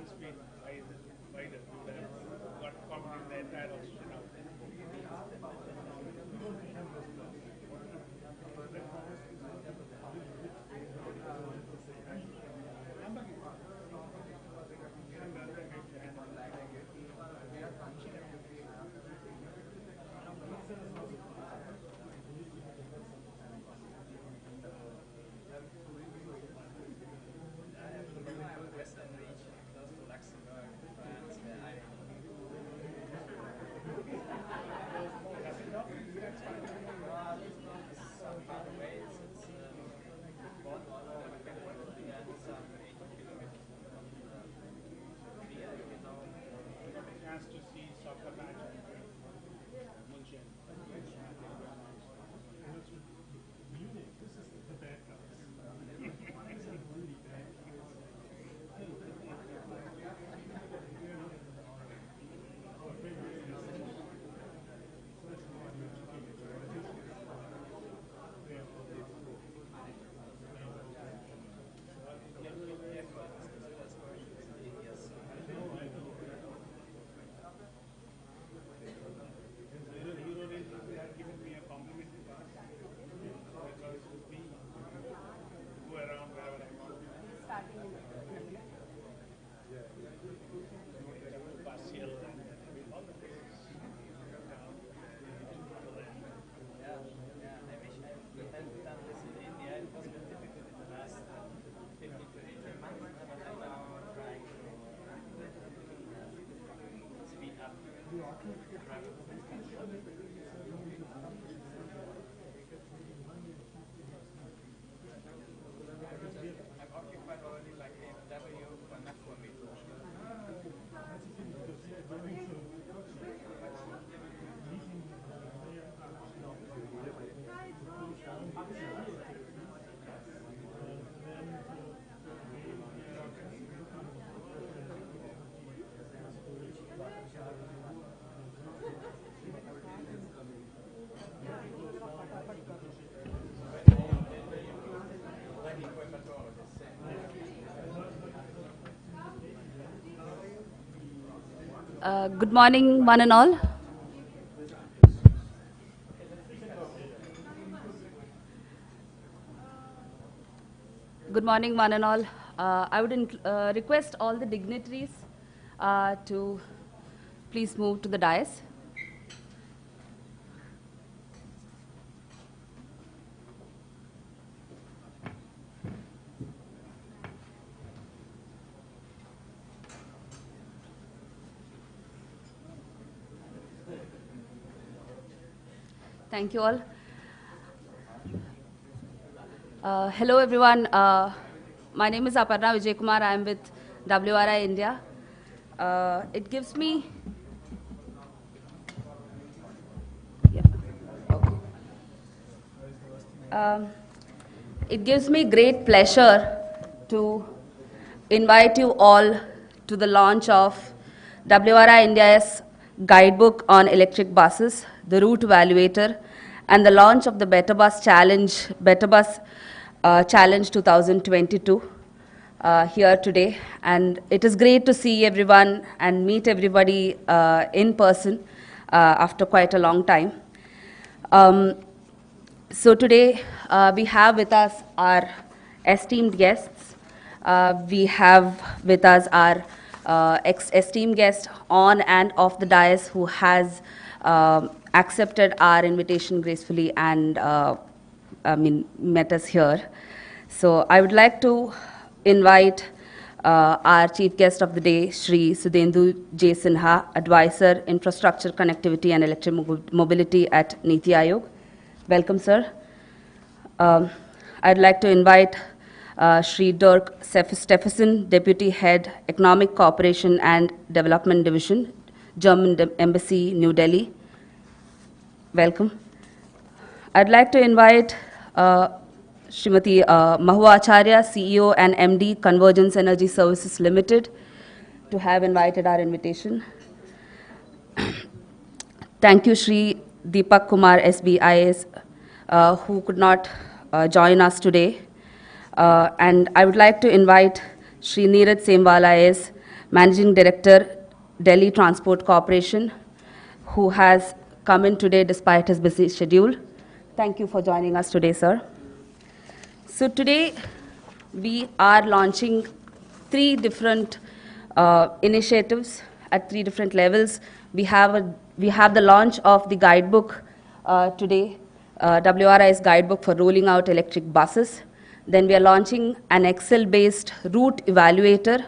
one speed, why is it wider? You would have got complement the entire oxygen out there. Good morning, one and all. Good morning, one and all. I would request all the dignitaries to please move to the dais. Thank you all. Hello everyone. My name is Aparna Vijay Kumar. I am with WRI India. It gives me it gives me great pleasure to invite you all to the launch of WRI India's Guidebook on electric buses, the route evaluator, and the launch of the Better Bus Challenge 2022 here today. And it is great to see everyone and meet everybody in person after quite a long time. So today we have with us our esteemed guests. We have with us our esteemed guest on and off the dais who has accepted our invitation gracefully and met us here. So I would like to invite our chief guest of the day, Shri Sudhendu J. Sinha, Advisor, Infrastructure, Connectivity and Electric Mobility at Niti Aayog. Welcome, sir. I'd like to invite Shri Dirk Steffensen, Deputy Head, Economic Cooperation and Development Division, German Embassy, New Delhi. Welcome. I'd like to invite Srimati Mahua Acharya, CEO and MD, Convergence Energy Services Limited, to have invited our invitation. Thank you, Shri Deepak Kumar, SBIS, who could not join us today. And I would like to invite Shri Neeraj Semwala, Managing Director, Delhi Transport Corporation, who has come in today despite his busy schedule. Thank you for joining us today, sir. So today, we are launching 3 different initiatives at 3 different levels. We have the launch of the Guidebook today, WRI's Guidebook for rolling out electric buses. Then we are launching an Excel-based route evaluator.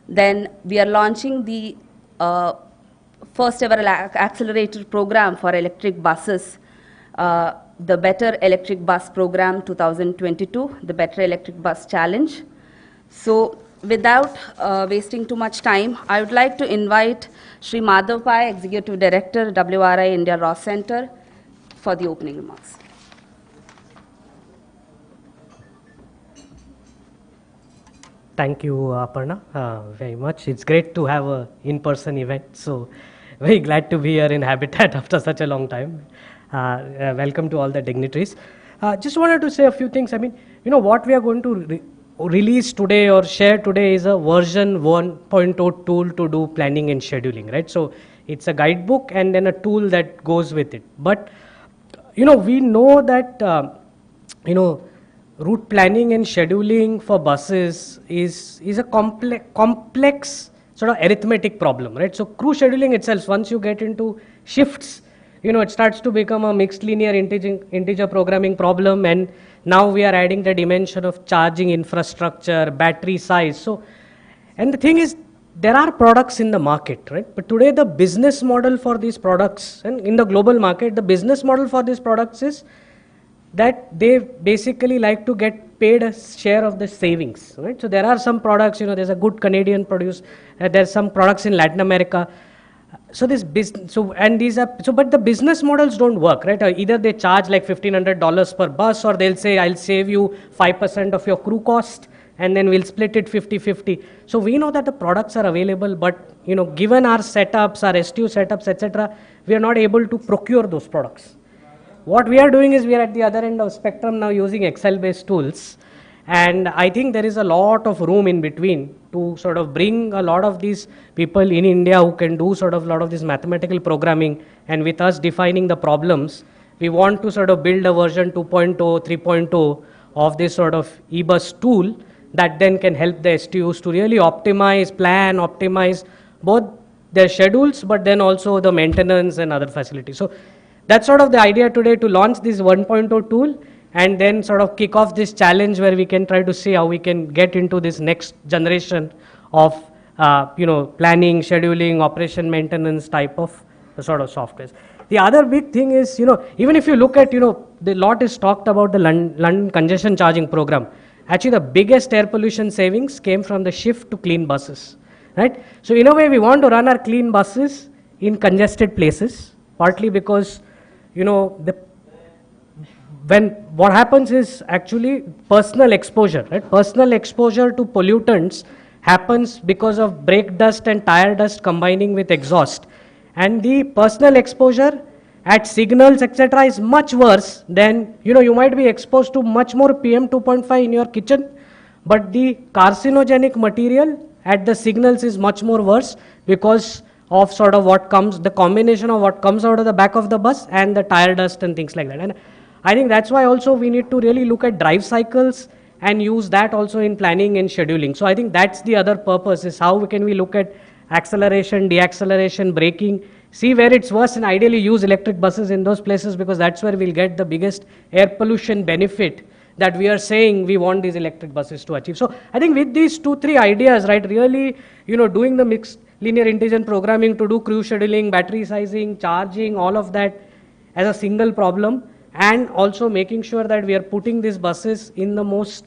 Then we are launching the first ever accelerator program for electric buses, the Better Electric Bus Program 2022, the Better Electric Bus Challenge. So without wasting too much time, I would like to invite Shri Madhav Pai, Executive Director, WRI India Ross Center, for the opening remarks. Thank you, Aparna, very much. It's great to have an in-person event. So very glad to be here in Habitat after such a long time. Welcome to all the dignitaries. Just wanted to say a few things. I mean, what we are going to release today or share today is a version 1.0 tool to do planning and scheduling, right? So it's a guidebook and then a tool that goes with it. But, we know that, route planning and scheduling for buses is a complex sort of arithmetic problem, right? So crew scheduling itself, once you get into shifts, it starts to become a mixed linear integer programming problem, and now we are adding the dimension of charging infrastructure, battery size. So, and the thing is, there are products in the market, right? But today the business model for these products, and in the global market, the business model for these products is that they basically like to get paid a share of the savings, right? So there are some products, there's a good Canadian produce, there's some products in Latin America. So this business, but the business models don't work, right? Either they charge like $1,500 per bus, or they'll say, I'll save you 5% of your crew cost, and then we'll split it 50-50. So we know that the products are available, but given our setups, our STU setups, etc., we are not able to procure those products. What we are doing is we are at the other end of spectrum now using Excel-based tools. And I think there is a lot of room in between to sort of bring a lot of these people in India who can do sort of a lot of this mathematical programming, and with us defining the problems, we want to sort of build a version 2.0, 3.0 of this sort of e-bus tool that then can help the STUs to really optimize both their schedules, but then also the maintenance and other facilities. So that's sort of the idea today, to launch this 1.0 tool and then sort of kick off this challenge where we can try to see how we can get into this next generation of planning, scheduling, operation, maintenance type of sort of softwares. The other big thing is, even if you look at, the lot is talked about the London congestion charging program. Actually, the biggest air pollution savings came from the shift to clean buses, right? So in a way, we want to run our clean buses in congested places, partly because what happens is actually personal exposure, right? Personal exposure to pollutants happens because of brake dust and tire dust combining with exhaust. And the personal exposure at signals, etc., is much worse than, you might be exposed to much more PM 2.5 in your kitchen, but the carcinogenic material at the signals is much more worse because of sort of the combination of what comes out of the back of the bus and the tire dust and things like that. And I think that's why also we need to really look at drive cycles and use that also in planning and scheduling. So I think that's the other purpose, is how can we look at acceleration, deacceleration, braking, see where it's worse, and ideally use electric buses in those places, because that's where we'll get the biggest air pollution benefit that we are saying we want these electric buses to achieve. So I think with these 2-3 ideas, right, really, doing the mixed linear integer programming to do crew scheduling, battery sizing, charging, all of that as a single problem, and also making sure that we are putting these buses in the most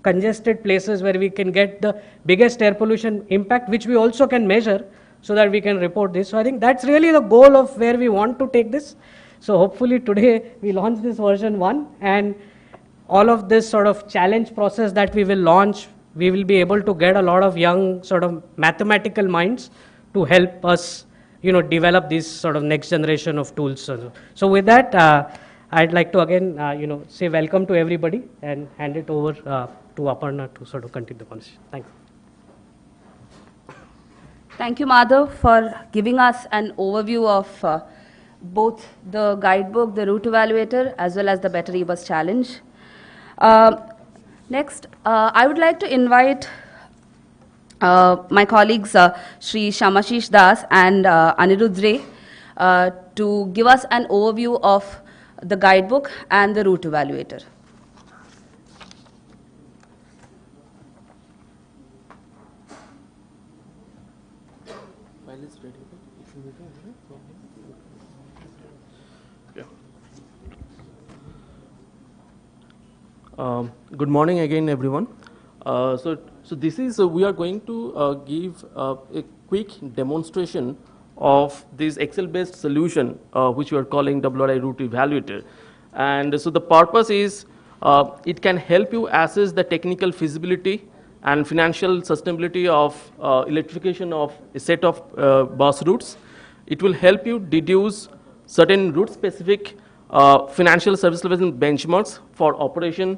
congested places where we can get the biggest air pollution impact, which we also can measure so that we can report this. So I think that's really the goal of where we want to take this. So hopefully today we launch this version 1, and all of this sort of challenge process that we will launch, we will be able to get a lot of young sort of mathematical minds to help us, develop this sort of next generation of tools. So with that, I'd like to again, say welcome to everybody and hand it over to Aparna to sort of continue the conversation. Thank you. Thank you, Madhav, for giving us an overview of both the guidebook, the route evaluator, as well as the Better eBus challenge. Next, I would like to invite my colleagues Shri Shamashish Das and Anirudh Ray to give us an overview of the guidebook and the route evaluator. Good morning again, everyone. So this is, we are going to give a quick demonstration of this Excel-based solution, which we are calling WRI Route Evaluator. And so the purpose is, it can help you assess the technical feasibility and financial sustainability of electrification of a set of bus routes. It will help you deduce certain route-specific financial service levels and benchmarks for operation,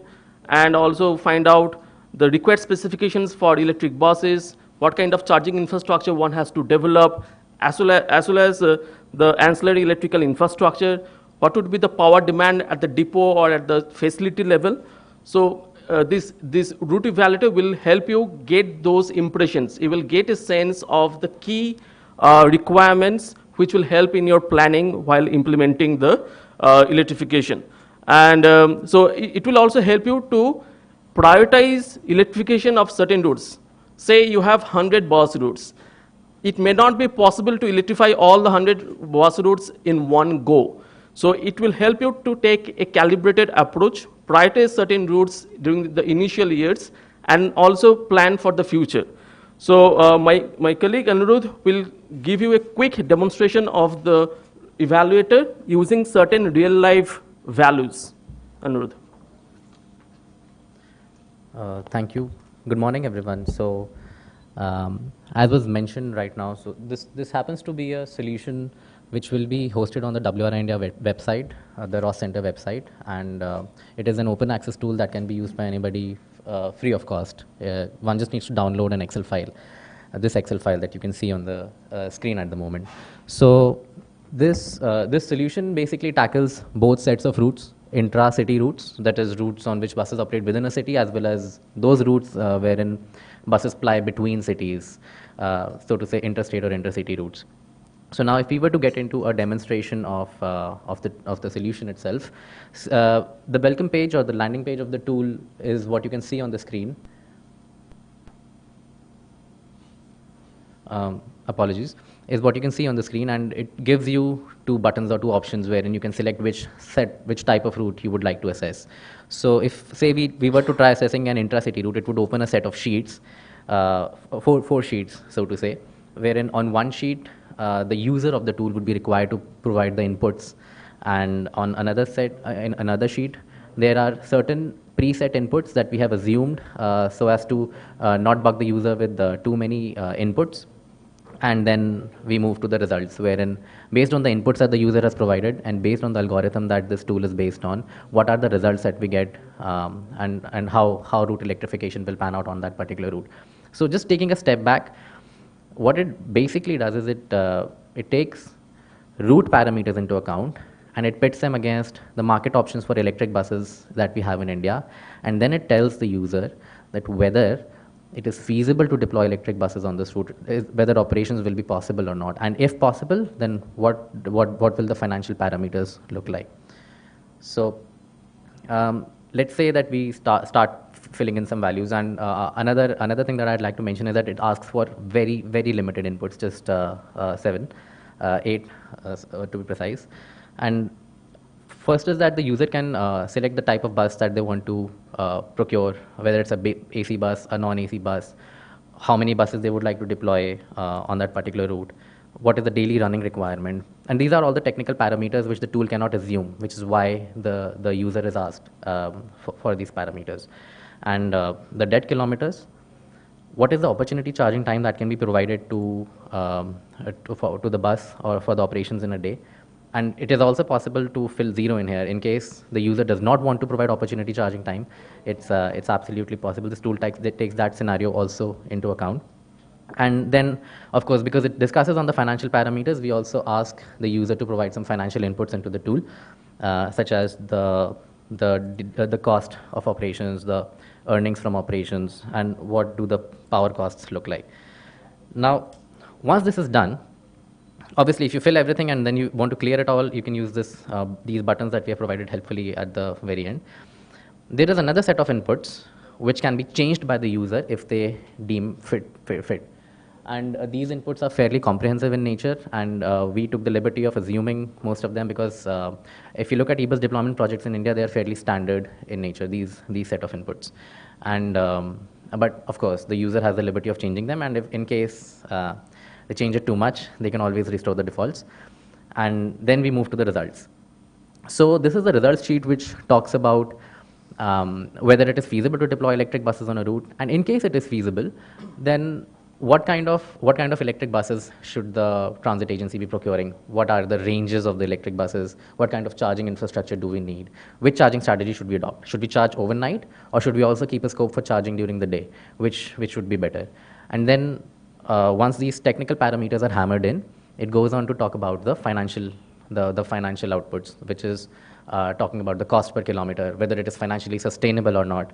and also find out the required specifications for electric buses, what kind of charging infrastructure one has to develop, as well as the ancillary electrical infrastructure, what would be the power demand at the depot or at the facility level. So this route evaluator will help you get those impressions. You will get a sense of the key requirements which will help in your planning while implementing the electrification. And so it will also help you to prioritize electrification of certain routes. Say you have 100 bus routes. It may not be possible to electrify all the 100 bus routes in one go. So it will help you to take a calibrated approach, prioritize certain routes during the initial years, and also plan for the future. So my colleague Anirudh will give you a quick demonstration of the evaluator using certain real-life values. Anirudh. Thank you. Good morning, everyone. So, as was mentioned right now, so this happens to be a solution which will be hosted on the WRI India website, the Ross Center website, and it is an open access tool that can be used by anybody free of cost. One just needs to download an Excel file, this Excel file that you can see on the screen at the moment. So this solution basically tackles both sets of routes, intra-city routes, that is routes on which buses operate within a city, as well as those routes wherein buses ply between cities, so to say interstate or intercity routes. So now if we were to get into a demonstration of the solution itself, the welcome page or the landing page of the tool is what you can see on the screen. Apologies, is what you can see on the screen, and it gives you two buttons or two options wherein you can select which type of route you would like to assess. So if, say, we were to try assessing an intracity route, it would open a set of sheets, four sheets, so to say, wherein on one sheet, the user of the tool would be required to provide the inputs, and on another in another sheet, there are certain preset inputs that we have assumed so as to not bug the user with too many inputs. And then we move to the results, wherein based on the inputs that the user has provided and based on the algorithm that this tool is based on, what are the results that we get, and how route electrification will pan out on that particular route. So just taking a step back, what it basically does is it takes route parameters into account and it pits them against the market options for electric buses that we have in India, and then it tells the user that whether it is feasible to deploy electric buses on this route, whether operations will be possible or not, and if possible, then what will the financial parameters look like. So let's say that we start filling in some values, and another thing that I'd like to mention is that it asks for very limited inputs, just 8 to be precise. And first is that the user can select the type of bus that they want to procure, whether it's a AC bus, a non-AC bus, how many buses they would like to deploy on that particular route, what is the daily running requirement. And these are all the technical parameters which the tool cannot assume, which is why the user is asked for these parameters. And the dead kilometers, what is the opportunity charging time that can be provided to the bus or for the operations in a day. And it is also possible to fill 0 in here in case the user does not want to provide opportunity charging time. It's absolutely possible. This tool takes that scenario also into account. And then, of course, because it discusses on the financial parameters, we also ask the user to provide some financial inputs into the tool, such as the cost of operations, the earnings from operations, and what do the power costs look like. Now, once this is done, obviously, if you fill everything and then you want to clear it all, you can use these buttons that we have provided helpfully at the very end. There is another set of inputs which can be changed by the user if they deem fit. And these inputs are fairly comprehensive in nature, and we took the liberty of assuming most of them because if you look at e-bus deployment projects in India, they are fairly standard in nature, these set of inputs. And but of course, the user has the liberty of changing them, and if in case they change it too much, they can always restore the defaults. And then we move to the results. So this is the results sheet which talks about whether it is feasible to deploy electric buses on a route, and in case it is feasible, then what kind of electric buses should the transit agency be procuring? What are the ranges of the electric buses? What kind of charging infrastructure do we need? Which charging strategy should we adopt? Should we charge overnight, or should we also keep a scope for charging during the day? Which would be better? And then once these technical parameters are hammered in, it goes on to talk about the financial outputs, which is talking about the cost per kilometer, whether it is financially sustainable or not.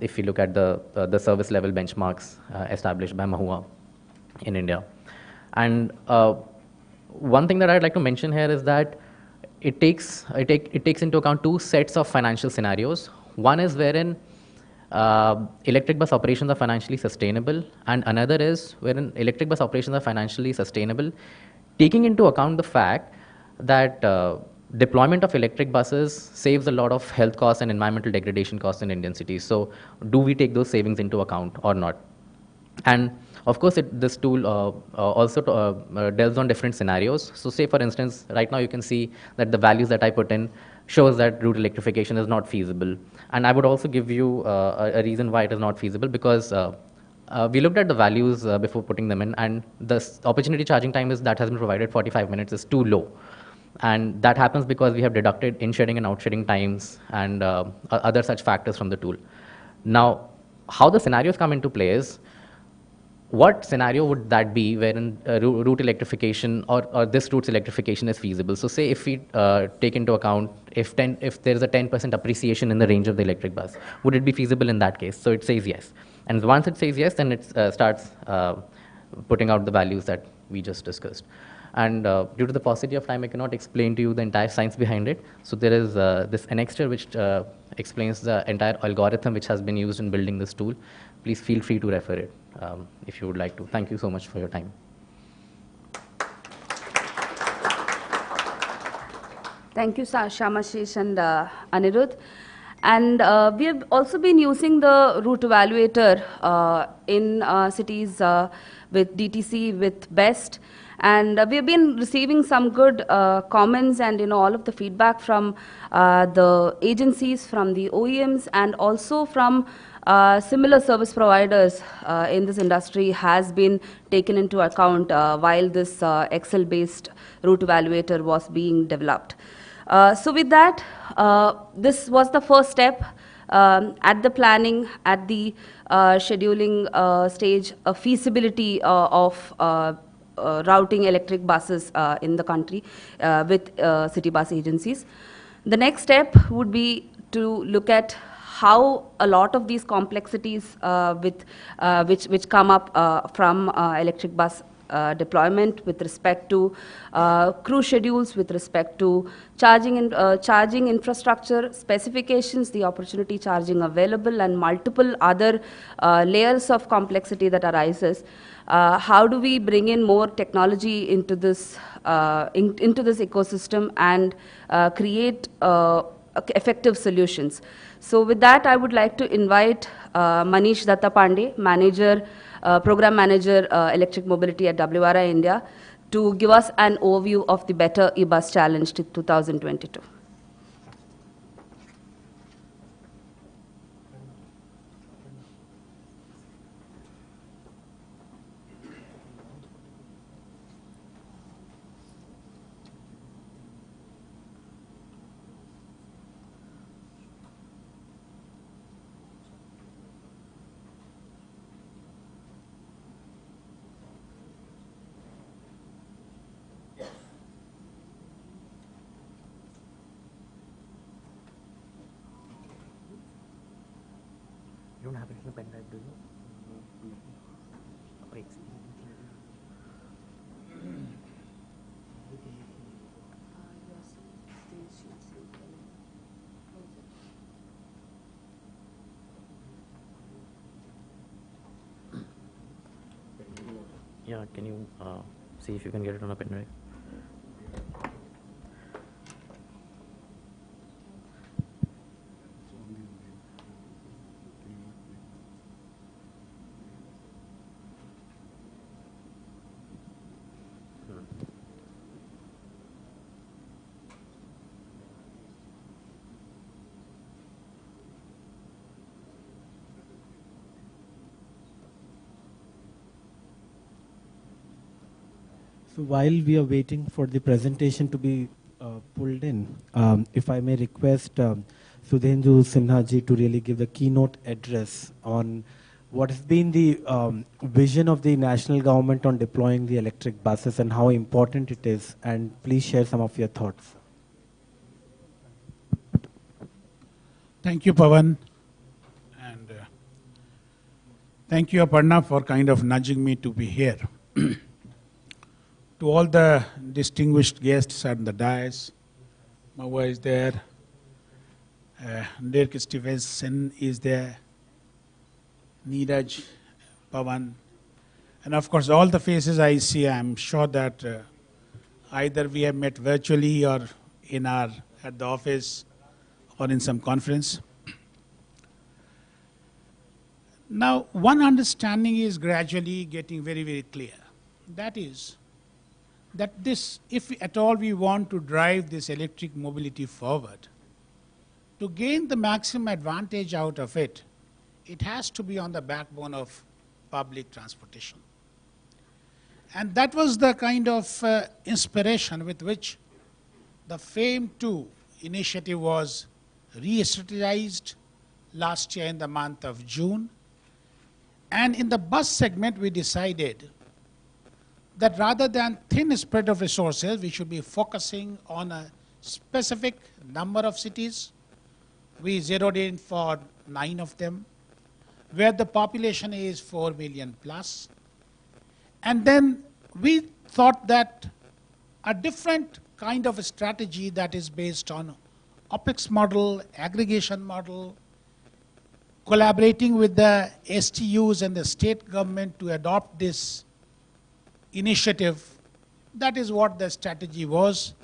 If you look at the service level benchmarks established by Mahua in India. And one thing that I'd like to mention here is that it takes into account two sets of financial scenarios. One is wherein electric bus operations are financially sustainable, and another is wherein electric bus operations are financially sustainable, taking into account the fact that deployment of electric buses saves a lot of health costs and environmental degradation costs in Indian cities. So do we take those savings into account or not? And of course, this tool also delves on different scenarios. So say, for instance, right now you can see that the values that I put in shows that route electrification is not feasible. And I would also give you a reason why it is not feasible, because we looked at the values before putting them in, and the opportunity charging time that has been provided, 45 minutes, is too low. And that happens because we have deducted in-shedding and out-shedding times and other such factors from the tool. Now, how the scenarios come into play is, what scenario would that be wherein route electrification or this route's electrification is feasible? So say if we take into account if there is a 10% appreciation in the range of the electric bus, would it be feasible in that case? So it says yes. And once it says yes, then it starts putting out the values that we just discussed. And due to the paucity of time, I cannot explain to you the entire science behind it. So there is this annexure which explains the entire algorithm which has been used in building this tool. Please feel free to refer it if you would like to. Thank you so much for your time. Thank you, Shyamasis and Anirudh. And we have also been using the route evaluator in cities with DTC, with BEST. And we have been receiving some good comments and all of the feedback from the agencies, from the OEMs, and also from similar service providers in this industry has been taken into account while this Excel-based route evaluator was being developed. So with that, this was the first step at the planning, at the scheduling stage, a feasibility of routing electric buses in the country with city bus agencies. The next step would be to look at how a lot of these complexities which come up from electric bus deployment with respect to crew schedules, with respect to charging infrastructure specifications, the opportunity charging available, and multiple other layers of complexity that arises. How do we bring in more technology into this ecosystem and create effective solutions? So with that, I would like to invite Manish Datta Pandey, Program Manager, Electric Mobility at WRI India, to give us an overview of the Better eBus Challenge 2022. don't have it in the pen drive, do you? Wait. Yeah, can you see if you can get it on a pen drive? So while we are waiting for the presentation to be pulled in, if I may request Sudhendu Sinha ji to really give the keynote address on what has been the vision of the national government on deploying the electric buses and how important it is, and please share some of your thoughts. Thank you, Pawan, and thank you, Aparna, for kind of nudging me to be here. To all the distinguished guests at the dais, Mawa is there, Dirk Stevenson is there, Neeraj, Pawan, and of course all the faces I see, I'm sure that either we have met virtually or at the office or in some conference. Now, one understanding is gradually getting very, very clear. That is, that this, if at all we want to drive this electric mobility forward, to gain the maximum advantage out of it, it has to be on the backbone of public transportation. And that was the kind of inspiration with which the FAME 2 initiative was re-strategized last year in the month of June. And in the bus segment, we decided that rather than thin spread of resources, we should be focusing on a specific number of cities. We zeroed in for 9 of them, where the population is 4 million plus. And then we thought that a different kind of a strategy that is based on OPEX model, aggregation model, collaborating with the STUs and the state government to adopt this initiative, that is what the strategy was.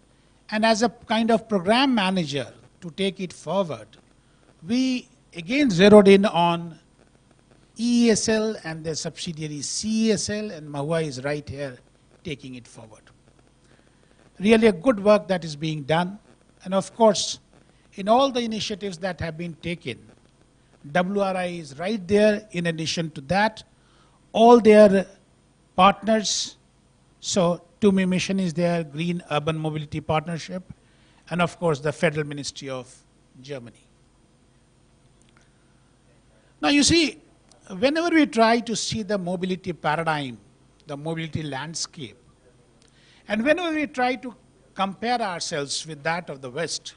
And as a kind of program manager to take it forward, we again zeroed in on EESL and the subsidiary CESL, and Mahua is right here taking it forward. Really a good work that is being done. And of course, in all the initiatives that have been taken, WRI is right there. In addition to that, all their partners, so TUMI mission is there, Green Urban Mobility Partnership, and of course the Federal Ministry of Germany. Now you see, whenever we try to see the mobility paradigm, the mobility landscape, and whenever we try to compare ourselves with that of the West,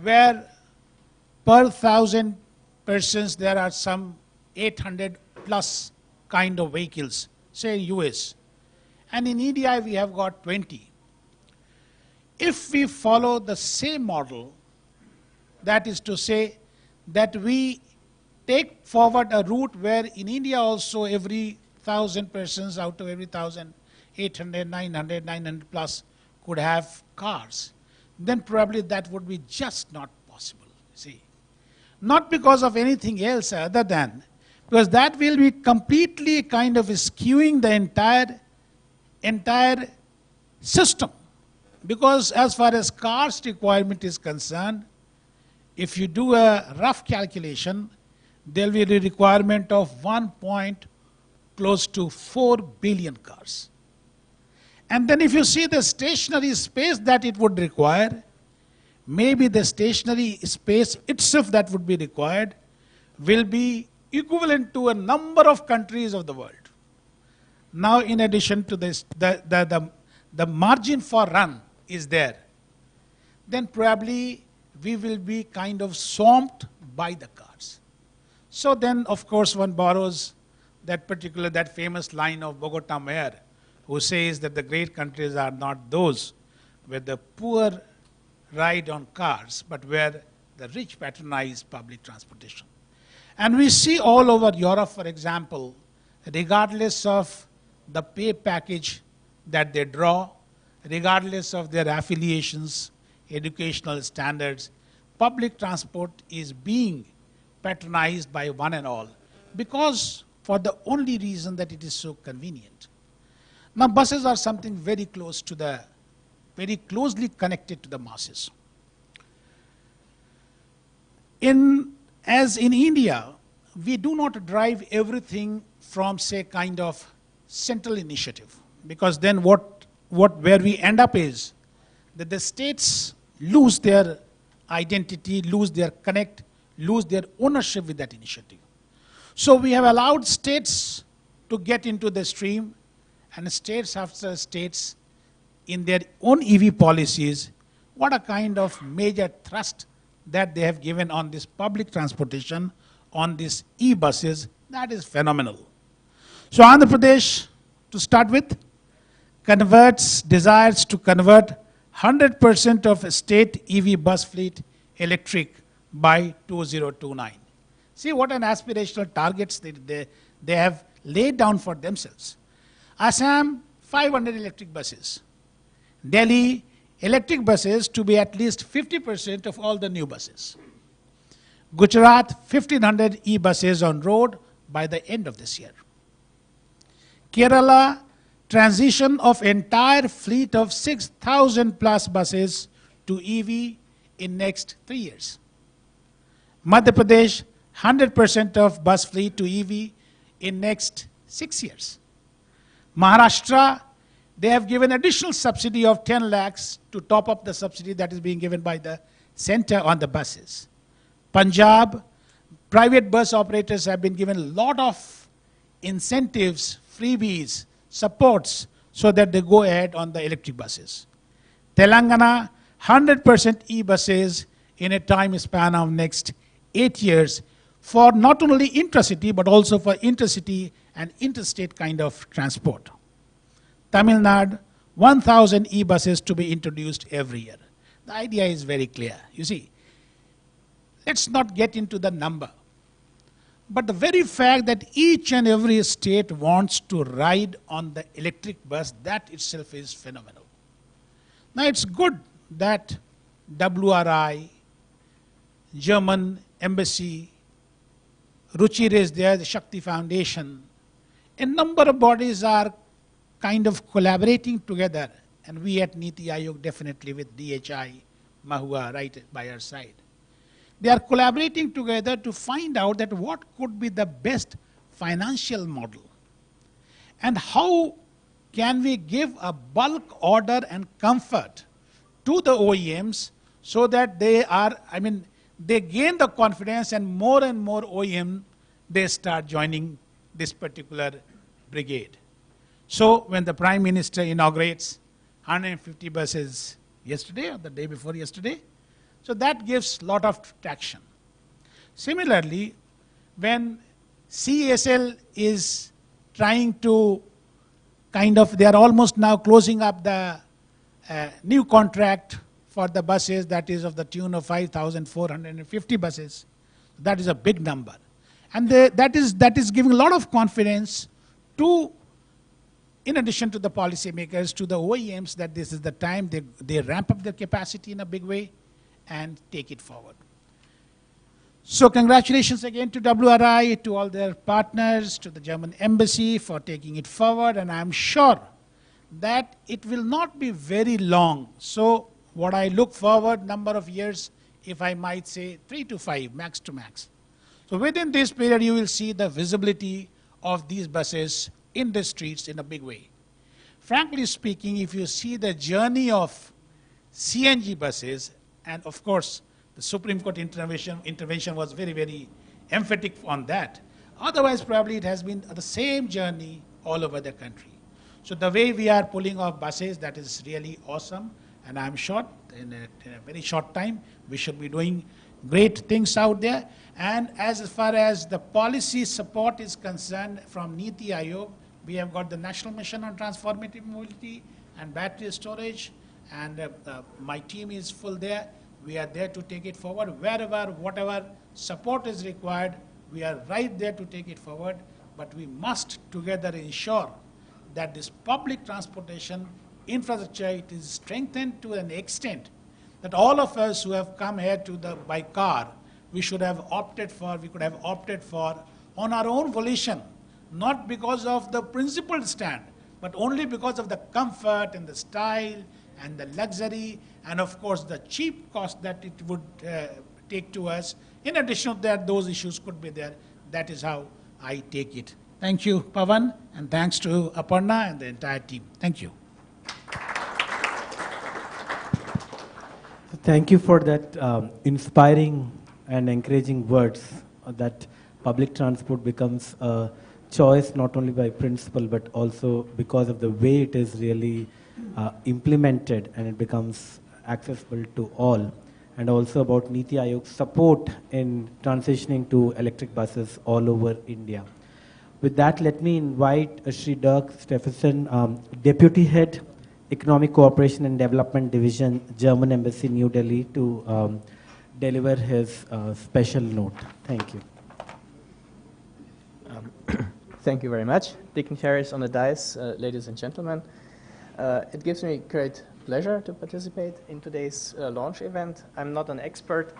where per 1,000 persons there are some 800 plus kind of vehicles, say in US, and in India we have got 20. If we follow the same model, that is to say that we take forward a route where in India also every 1,000 persons out of every 1,000, 800, 900, 900 plus could have cars, then probably that would be just not possible, see. Not because of anything else other than, because that will be completely kind of skewing the entire system. Because as far as cars requirement is concerned, if you do a rough calculation, there will be a requirement of 1 point close to 4 billion cars. And then if you see the stationary space that it would require, maybe the stationary space itself that would be required will be equivalent to a number of countries of the world. Now, in addition to this, the margin for run is there. Then probably we will be kind of swamped by the cars. So then, of course, one borrows that famous line of Bogota mayor, who says that the great countries are not those where the poor ride on cars, but where the rich patronize public transportation. And we see all over Europe, for example, regardless of the pay package that they draw, regardless of their affiliations, educational standards, public transport is being patronized by one and all, because for the only reason that it is so convenient. Now, buses are something very closely connected to the masses. As in India, we do not drive everything from, say, kind of central initiative, because then where we end up is that the states lose their identity, lose their connect, lose their ownership with that initiative. So we have allowed states to get into the stream, and states after states in their own EV policies, what a kind of major thrust that they have given on this public transportation, on these e-buses, that is phenomenal. So Andhra Pradesh, to start with, desires to convert 100% of state EV bus fleet electric by 2029. See what an aspirational targets they have laid down for themselves. Assam, 500 electric buses. Delhi, electric buses to be at least 50% of all the new buses. Gujarat, 1,500 e-buses on road by the end of this year. Kerala, transition of entire fleet of 6,000 plus buses to EV in next 3 years. Madhya Pradesh, 100% of bus fleet to EV in next 6 years. Maharashtra, they have given additional subsidy of 10 lakhs to top up the subsidy that is being given by the center on the buses. Punjab, private bus operators have been given a lot of incentives, freebies, supports, so that they go ahead on the electric buses. Telangana, 100% e-buses in a time span of next 8 years for not only intracity, but also for intercity and interstate kind of transport. Tamil Nadu, 1,000 e-buses to be introduced every year. The idea is very clear. You see, let's not get into the number. But the very fact that each and every state wants to ride on the electric bus, that itself is phenomenal. Now it's good that WRI, German embassy, Ruchir is there, the Shakti Foundation, a number of bodies are kind of collaborating together, and we at Niti Aayog definitely with DHI, Mahua right by our side. They are collaborating together to find out that what could be the best financial model, and how can we give a bulk order and comfort to the OEMs so that they gain the confidence, and more OEM, they start joining this particular brigade. So when the Prime Minister inaugurates 150 buses yesterday or the day before yesterday, so that gives a lot of traction. Similarly, when CESL is trying to they are almost now closing up the new contract for the buses, that is of the tune of 5,450 buses. That is a big number. And that is giving a lot of confidence to, in addition to the policymakers, to the OEMs, that this is the time they ramp up their capacity in a big way and take it forward. So congratulations again to WRI, to all their partners, to the German embassy for taking it forward, and I'm sure that it will not be very long. So what I look forward, number of years, if I might say 3 to 5, max to max. So within this period, you will see the visibility of these buses in the streets in a big way. Frankly speaking, if you see the journey of CNG buses, and of course, the Supreme Court intervention was very, very emphatic on that. Otherwise, probably it has been the same journey all over the country. So the way we are pulling off buses, that is really awesome. And I'm sure in a very short time. We should be doing great things out there. And as far as the policy support is concerned from NITI Aayog, we have got the National Mission on Transformative Mobility and Battery Storage, and my team is full there. We are there to take it forward. Wherever, whatever support is required, we are right there to take it forward. But we must together ensure that this public transportation infrastructure, it is strengthened to an extent that all of us who have come here by car, we could have opted for on our own volition, not because of the principled stand, but only because of the comfort and the style and the luxury and of course the cheap cost that it would take to us. In addition to that, those issues could be there. That is how I take it. Thank you, Pavan, and thanks to Aparna and the entire team. Thank you. Thank you for that inspiring and encouraging words that public transport becomes a choice not only by principle but also because of the way it is really implemented and it becomes accessible to all, and also about NITI Aayog's support in transitioning to electric buses all over India. With that, let me invite Shri Dirk Steffensen, Deputy Head, Economic Cooperation and Development Division, German Embassy, New Delhi, to deliver his special note. Thank you. Thank you very much. Dignitaries on the dais, ladies and gentlemen. It gives me great pleasure to participate in today's launch event. I'm not an expert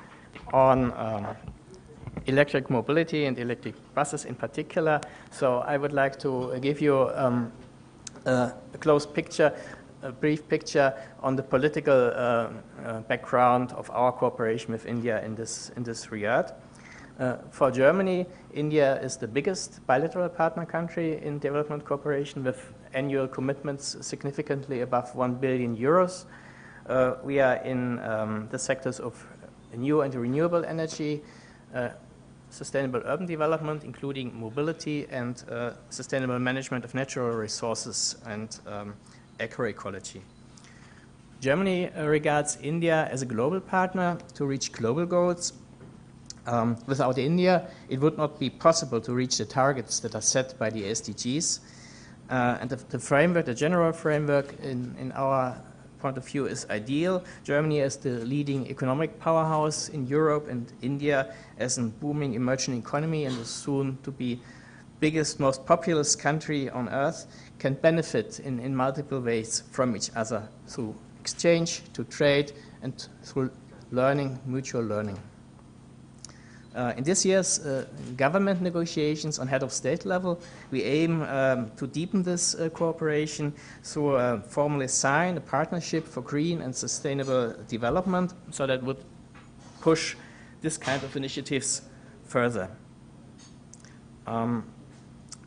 on electric mobility and electric buses in particular, so I would like to give you a close picture, a brief picture on the political background of our cooperation with India in this regard. For Germany, India is the biggest bilateral partner country in development cooperation with annual commitments significantly above 1 billion euros. We are in the sectors of new and renewable energy, sustainable urban development, including mobility and sustainable management of natural resources and agroecology. Germany regards India as a global partner to reach global goals. Without India, it would not be possible to reach the targets that are set by the SDGs. And the framework, the general framework in our point of view is ideal. Germany as the leading economic powerhouse in Europe and India as a booming emerging economy and the soon to be biggest, most populous country on earth can benefit in multiple ways from each other through exchange, to trade, and through learning, mutual learning. In this year's government negotiations on head of state level, we aim to deepen this cooperation through formally sign a partnership for green and sustainable development, so that would push this kind of initiatives further.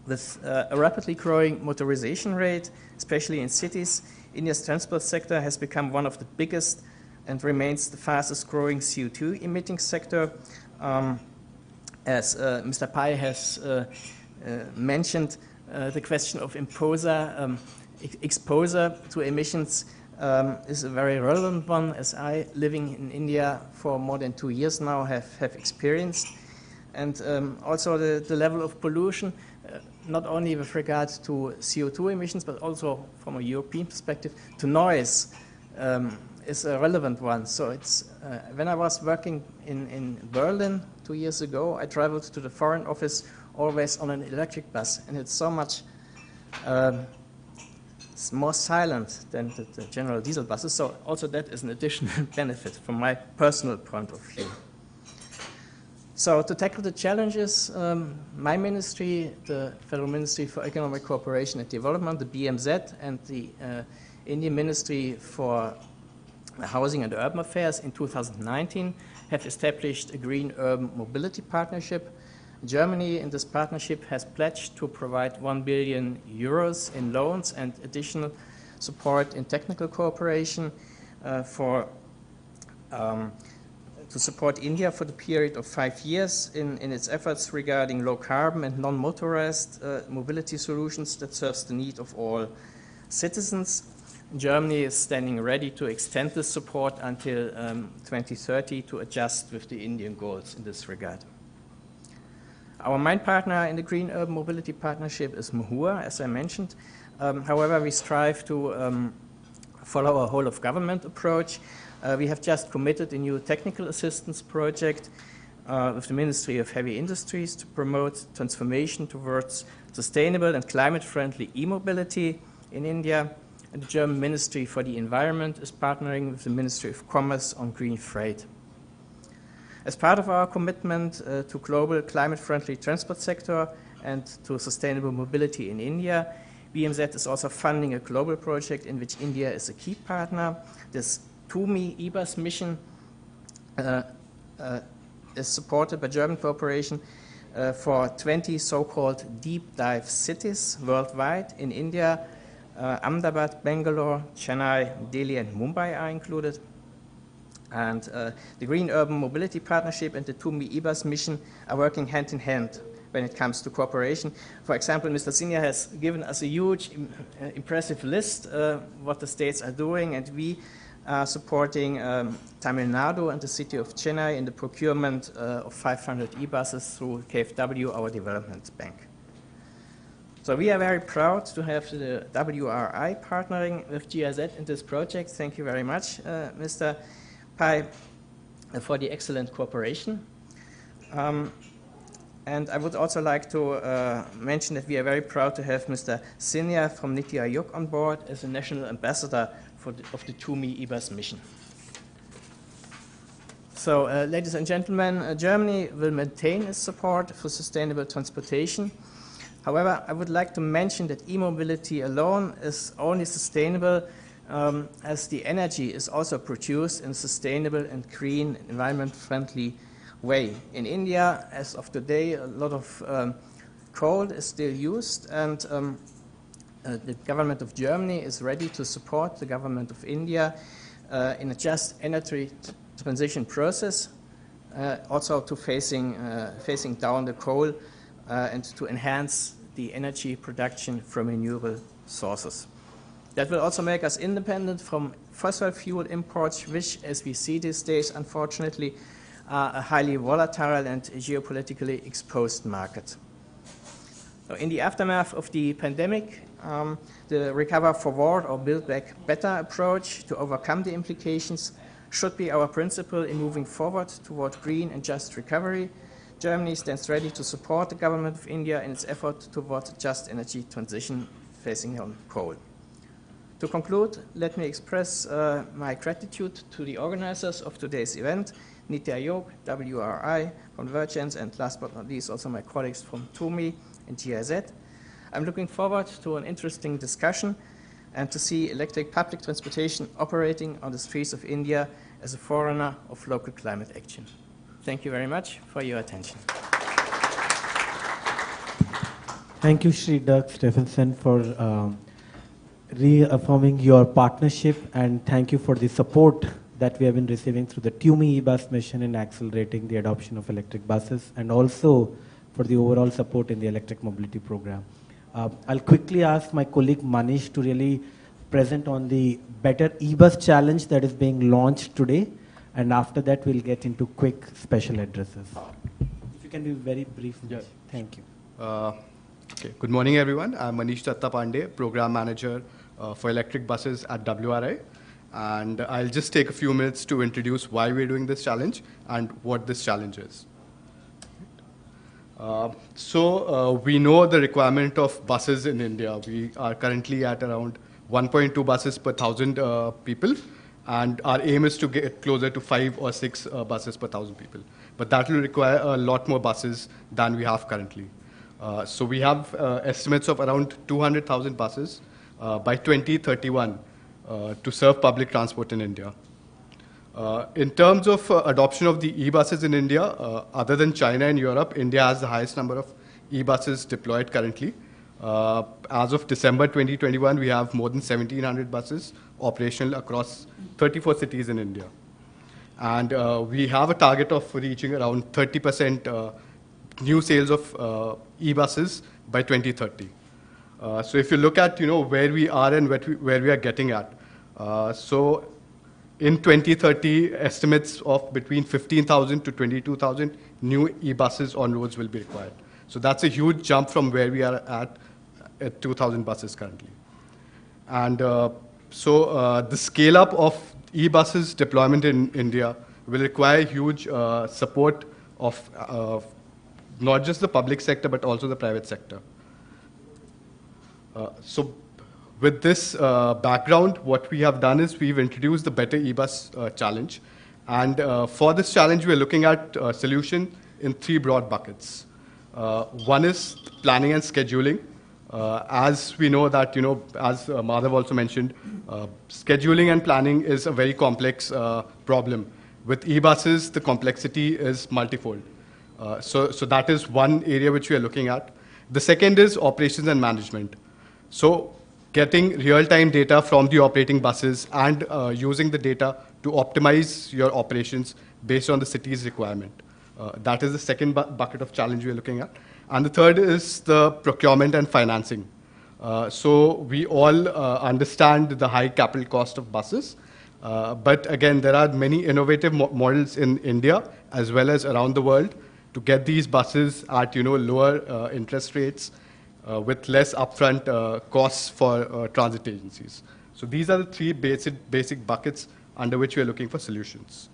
With a rapidly growing motorization rate, especially in cities, India's transport sector has become one of the biggest and remains the fastest growing CO2 emitting sector. As Mr. Pai has mentioned, the question of exposure to emissions is a very relevant one, as I, living in India for more than 2 years now, have experienced. And also the level of pollution, not only with regard to CO2 emissions, but also from a European perspective, to noise is a relevant one. So it's when I was working in Berlin 2 years ago, I traveled to the Foreign Office always on an electric bus, and it's so much it's more silent than the general diesel buses. So also that is an additional benefit from my personal point of view. So to tackle the challenges, my ministry, the Federal Ministry for Economic Cooperation and Development, the BMZ, and the Indian Ministry for Housing and Urban Affairs in 2019 have established a Green Urban Mobility Partnership. Germany in this partnership has pledged to provide 1 billion euros in loans and additional support in technical cooperation to support India for the period of 5 years in its efforts regarding low carbon and non-motorized mobility solutions that serves the need of all citizens. Germany is standing ready to extend this support until 2030 to adjust with the Indian goals in this regard. Our main partner in the Green Urban Mobility Partnership is MHUA, as I mentioned. However, we strive to follow a whole-of-government approach. We have just committed a new technical assistance project with the Ministry of Heavy Industries to promote transformation towards sustainable and climate-friendly e-mobility in India. And the German Ministry for the Environment is partnering with the Ministry of Commerce on green freight. As part of our commitment to global climate-friendly transport sector and to sustainable mobility in India, BMZ is also funding a global project in which India is a key partner. This TUMI e-bus mission is supported by German cooperation for 20 so-called deep dive cities worldwide. In India, Ahmedabad, Bangalore, Chennai, Delhi, and Mumbai are included. And the Green Urban Mobility Partnership and the TUMI e-bus mission are working hand in hand when it comes to cooperation. For example, Mr. Senior has given us a huge, impressive list what the states are doing, and we are supporting Tamil Nadu and the city of Chennai in the procurement of 500 e-buses through KfW, our development bank. So we are very proud to have the WRI partnering with GIZ in this project. Thank you very much, Mr. Pai, for the excellent cooperation. And I would also like to mention that we are very proud to have Mr. Senior from Niti Aayog on board as a national ambassador of the TUMI e-bus mission. So, ladies and gentlemen, Germany will maintain its support for sustainable transportation. However, I would like to mention that e-mobility alone is only sustainable as the energy is also produced in a sustainable and green, environment-friendly way. In India, as of today, a lot of coal is still used, and the government of Germany is ready to support the government of India in a just energy transition process, also to facing down the coal and to enhance the energy production from renewable sources. That will also make us independent from fossil fuel imports, which, as we see these days, unfortunately, are a highly volatile and geopolitically exposed market. So in the aftermath of the pandemic, the recover forward or build back better approach to overcome the implications should be our principle in moving forward toward green and just recovery. Germany stands ready to support the government of India in its effort towards just energy transition facing on coal. To conclude, let me express my gratitude to the organizers of today's event, Niti Aayog, WRI, Convergence, and last but not least, also my colleagues from TUMI and GIZ. I'm looking forward to an interesting discussion and to see electric public transportation operating on the streets of India as a forerunner of local climate action. Thank you very much for your attention. Thank you, Shri Doug Stephenson, for reaffirming your partnership, and thank you for the support that we have been receiving through the TUMI e-bus mission in accelerating the adoption of electric buses, and also for the overall support in the electric mobility program. I'll quickly ask my colleague Manish to really present on the Better e-bus challenge that is being launched today, and after that we'll get into quick special addresses. If you can be very brief. Yeah. Thank you. Okay. Good morning, everyone. I'm Anish Pandey, Program Manager for electric buses at WRI. And I'll just take a few minutes to introduce why we're doing this challenge and what this challenge is. We know the requirement of buses in India. We are currently at around 1.2 buses per 1,000 people. And our aim is to get closer to 5 or 6 buses per 1,000 people. But that will require a lot more buses than we have currently. So we have estimates of around 200,000 buses by 2031 to serve public transport in India. In terms of adoption of the e-buses in India, other than China and Europe, India has the highest number of e-buses deployed currently. As of December 2021, we have more than 1,700 buses operational across 34 cities in India. And we have a target of reaching around 30% new sales of e-buses by 2030. So if you look at where we are and where we are getting at, So in 2030, estimates of between 15,000 to 22,000 new e-buses on roads will be required. So that's a huge jump from where we are at 2,000 buses currently. And the scale-up of e-buses deployment in India will require huge support of not just the public sector, but also the private sector. So with this background, what we have done is we've introduced the Better E-Bus Challenge. And for this challenge, we're looking at a solution in 3 broad buckets. One is planning and scheduling. As we know that, as Madhav also mentioned, scheduling and planning is a very complex problem. With e-buses, the complexity is multifold. So that is one area which we are looking at. The second is operations and management. So getting real-time data from the operating buses and using the data to optimize your operations based on the city's requirement. That is the second bucket of challenge we are looking at. And the third is the procurement and financing. So we all understand the high capital cost of buses. But again, there are many innovative models in India as well as around the world to get these buses at lower interest rates with less upfront costs for transit agencies. So these are the 3 basic buckets under which we are looking for solutions.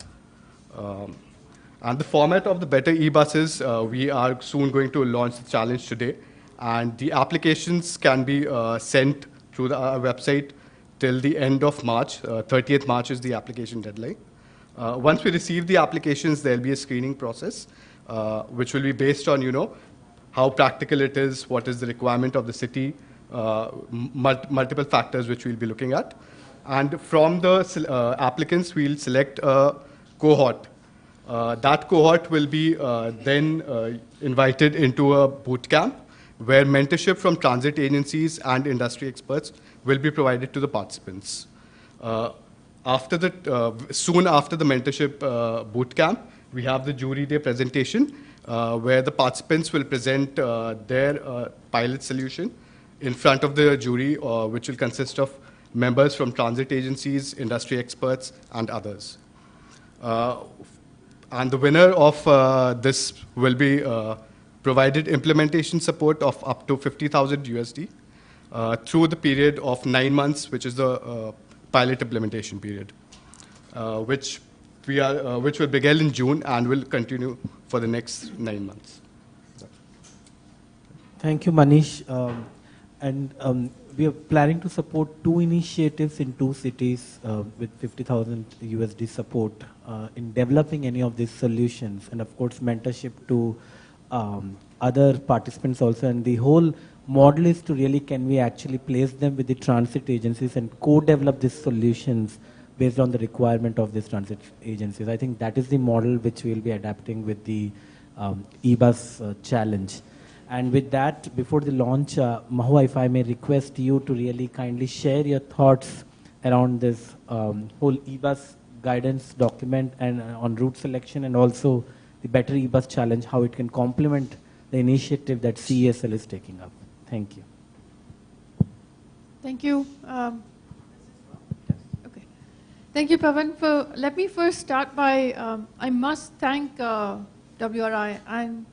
And the format of the Better E-buses, we are soon going to launch the challenge today. And the applications can be sent through our website till the end of March. 30th March is the application deadline. Once we receive the applications, there'll be a screening process, which will be based on, how practical it is, what is the requirement of the city, multiple factors which we'll be looking at. And from the applicants, we'll select a cohort. That cohort will be then invited into a boot camp where mentorship from transit agencies and industry experts will be provided to the participants. Soon after the mentorship boot camp, we have the jury day presentation where the participants will present their pilot solution in front of the jury, which will consist of members from transit agencies, industry experts, and others. And the winner of this will be provided implementation support of up to 50,000 USD through the period of 9 months, which is the pilot implementation period, which will begin in June and will continue for the next 9 months. Thank you, Manish. We are planning to support 2 initiatives in 2 cities with 50,000 USD support in developing any of these solutions, and of course mentorship to other participants also. And the whole model is to really, can we actually place them with the transit agencies and co-develop these solutions based on the requirement of these transit agencies. I think that is the model which we will be adapting with the e-bus challenge. And with that, before the launch, Mahua, if I may request you to really kindly share your thoughts around this whole e-bus guidance document and on route selection, and also the Better E-bus Challenge, how it can complement the initiative that CESL is taking up. Thank you. Thank you. Okay. Thank you, Pavan. Let me first start by, I must thank WRI, and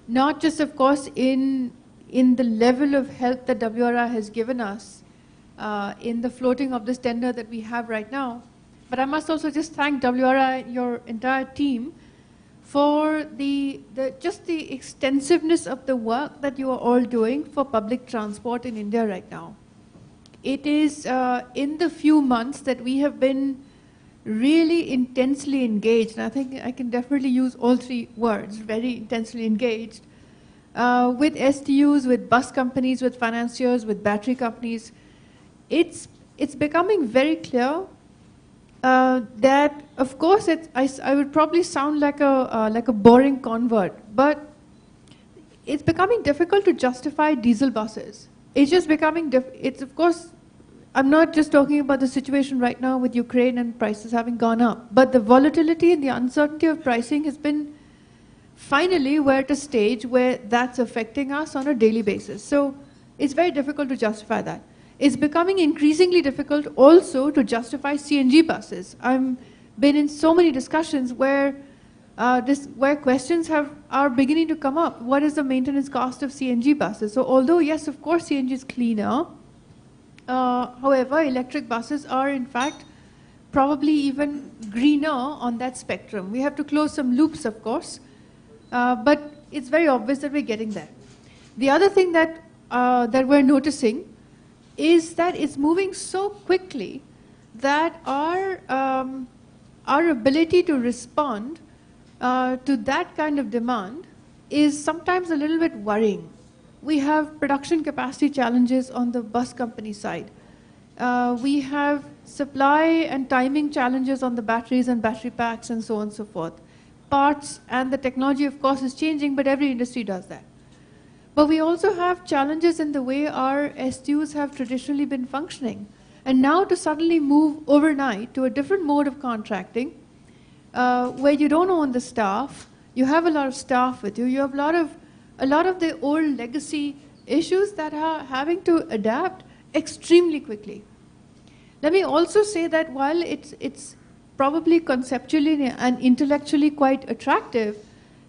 not just, of course, in the level of help that WRI has given us in the floating of this tender that we have right now, but I must also just thank WRI, your entire team, for just the extensiveness of the work that you are all doing for public transport in India right now. It is in the few months that we have been really intensely engaged, and I think I can definitely use all 3 words, very intensely engaged, with STUs, with bus companies, with financiers, with battery companies. It's becoming very clear that, of course, I would probably sound like a boring convert, but it's becoming difficult to justify diesel buses. It's just becoming it's, of course, I'm not just talking about the situation right now with Ukraine and prices having gone up, but the volatility and the uncertainty of pricing has been, finally, we're at a stage where that's affecting us on a daily basis. So it's very difficult to justify that. it's becoming increasingly difficult also to justify CNG buses. I've been in so many discussions where questions are beginning to come up. What is the maintenance cost of CNG buses? So although, yes, of course, CNG is cleaner, however, electric buses are, in fact, probably even greener on that spectrum. We have to close some loops, of course, but it's very obvious that we're getting there. The other thing that we're noticing is that it's moving so quickly that our ability to respond to that kind of demand is sometimes a little bit worrying. We have production capacity challenges on the bus company side. We have supply and timing challenges on the batteries and battery packs and so on and so forth. Parts and the technology, of course, is changing, but every industry does that. But we also have challenges in the way our STUs have traditionally been functioning. And now to suddenly move overnight to a different mode of contracting, where you don't own the staff, you have a lot of staff with you, you have a lot of the old legacy issues that are having to adapt extremely quickly. Let me also say that while it's probably conceptually and intellectually quite attractive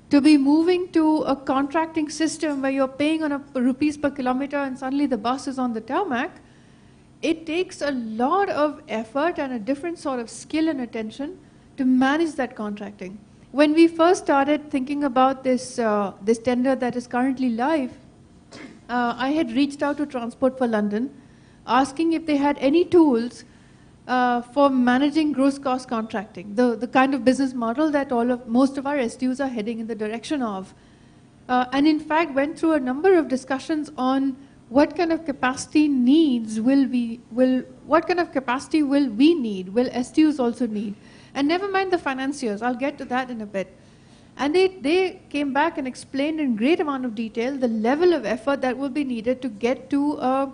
to be moving to a contracting system where you're paying on a rupees per kilometer and suddenly the bus is on the tarmac, it takes a lot of effort and a different sort of skill and attention to manage that contracting. When we first started thinking about this tender that is currently live, I had reached out to Transport for London asking if they had any tools for managing gross cost contracting, the kind of business model that most of our STUs are heading in the direction of. And in fact went through a number of discussions on what kind of capacity will we need, will STUs also need. And never mind the financiers, I'll get to that in a bit. And they came back and explained in great amount of detail the level of effort that will be needed to get to a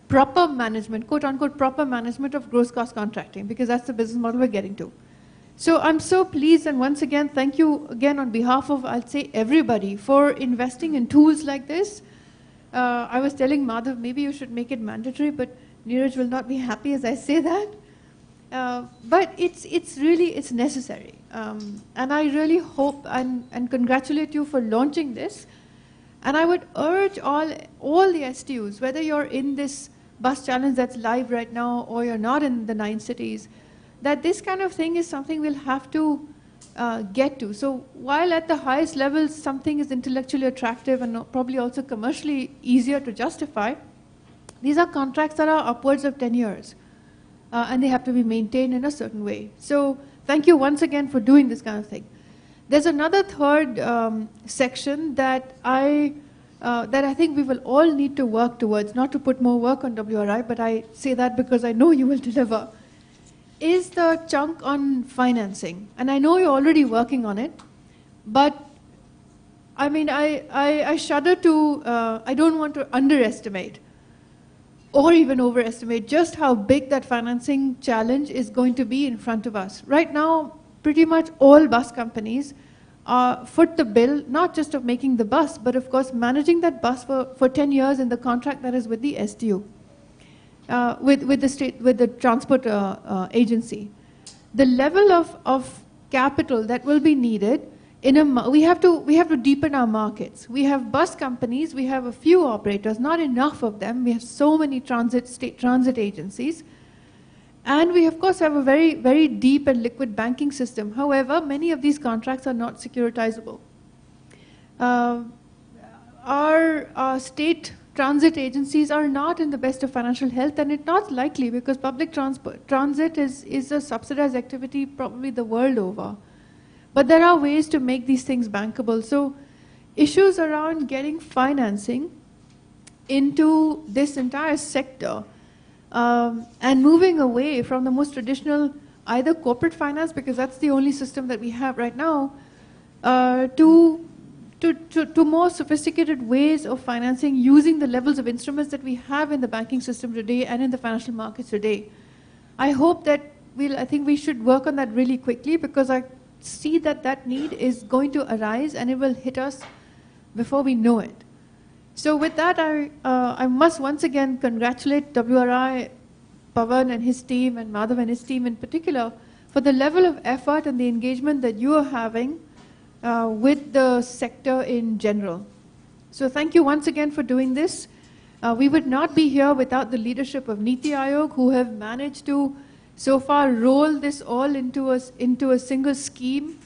proper management, quote unquote, proper management of gross cost contracting, because that's the business model we're getting to. So I'm so pleased, and once again, thank you again on behalf of, I'll say, everybody for investing in tools like this. I was telling Madhav, maybe you should make it mandatory, but Neeraj will not be happy as I say that. But it's really necessary. And I really hope and congratulate you for launching this. And I would urge all the STUs, whether you're in this bus challenge that's live right now or you're not in the 9 cities, that this kind of thing is something we'll have to get to. So while at the highest levels something is intellectually attractive and probably also commercially easier to justify, these are contracts that are upwards of 10 years. And they have to be maintained in a certain way. So thank you once again for doing this kind of thing. There's another third section that I think we will all need to work towards, not to put more work on WRI, but I say that because I know you will deliver, is the chunk on financing. And I know you're already working on it, but I mean, I shudder to, I don't want to underestimate or even overestimate just how big that financing challenge is going to be in front of us. Right now, pretty much all bus companies foot the bill, not just of making the bus, but of course managing that bus for 10 years in the contract that is with the STU, with the transport agency. The level of capital that will be needed we have to deepen our markets. We have bus companies, we have a few operators, not enough of them. We have so many state transit agencies. And we, of course, have a very, very deep and liquid banking system. However, many of these contracts are not securitizable. Our state transit agencies are not in the best of financial health, and it's not likely because public transit is a subsidized activity probably the world over. But there are ways to make these things bankable. So issues around getting financing into this entire sector and moving away from the most traditional either corporate finance, because that's the only system that we have right now, to more sophisticated ways of financing using the levels of instruments that we have in the banking system today and in the financial markets today. I hope that I think we should work on that really quickly, because I see that need is going to arise and it will hit us before we know it. So with that, I must once again congratulate WRI, Pavan and his team, and Madhav and his team in particular, for the level of effort and the engagement that you are having with the sector in general. So thank you once again for doing this. We would not be here without the leadership of Niti Aayog, who have managed to so far roll this all into a single scheme.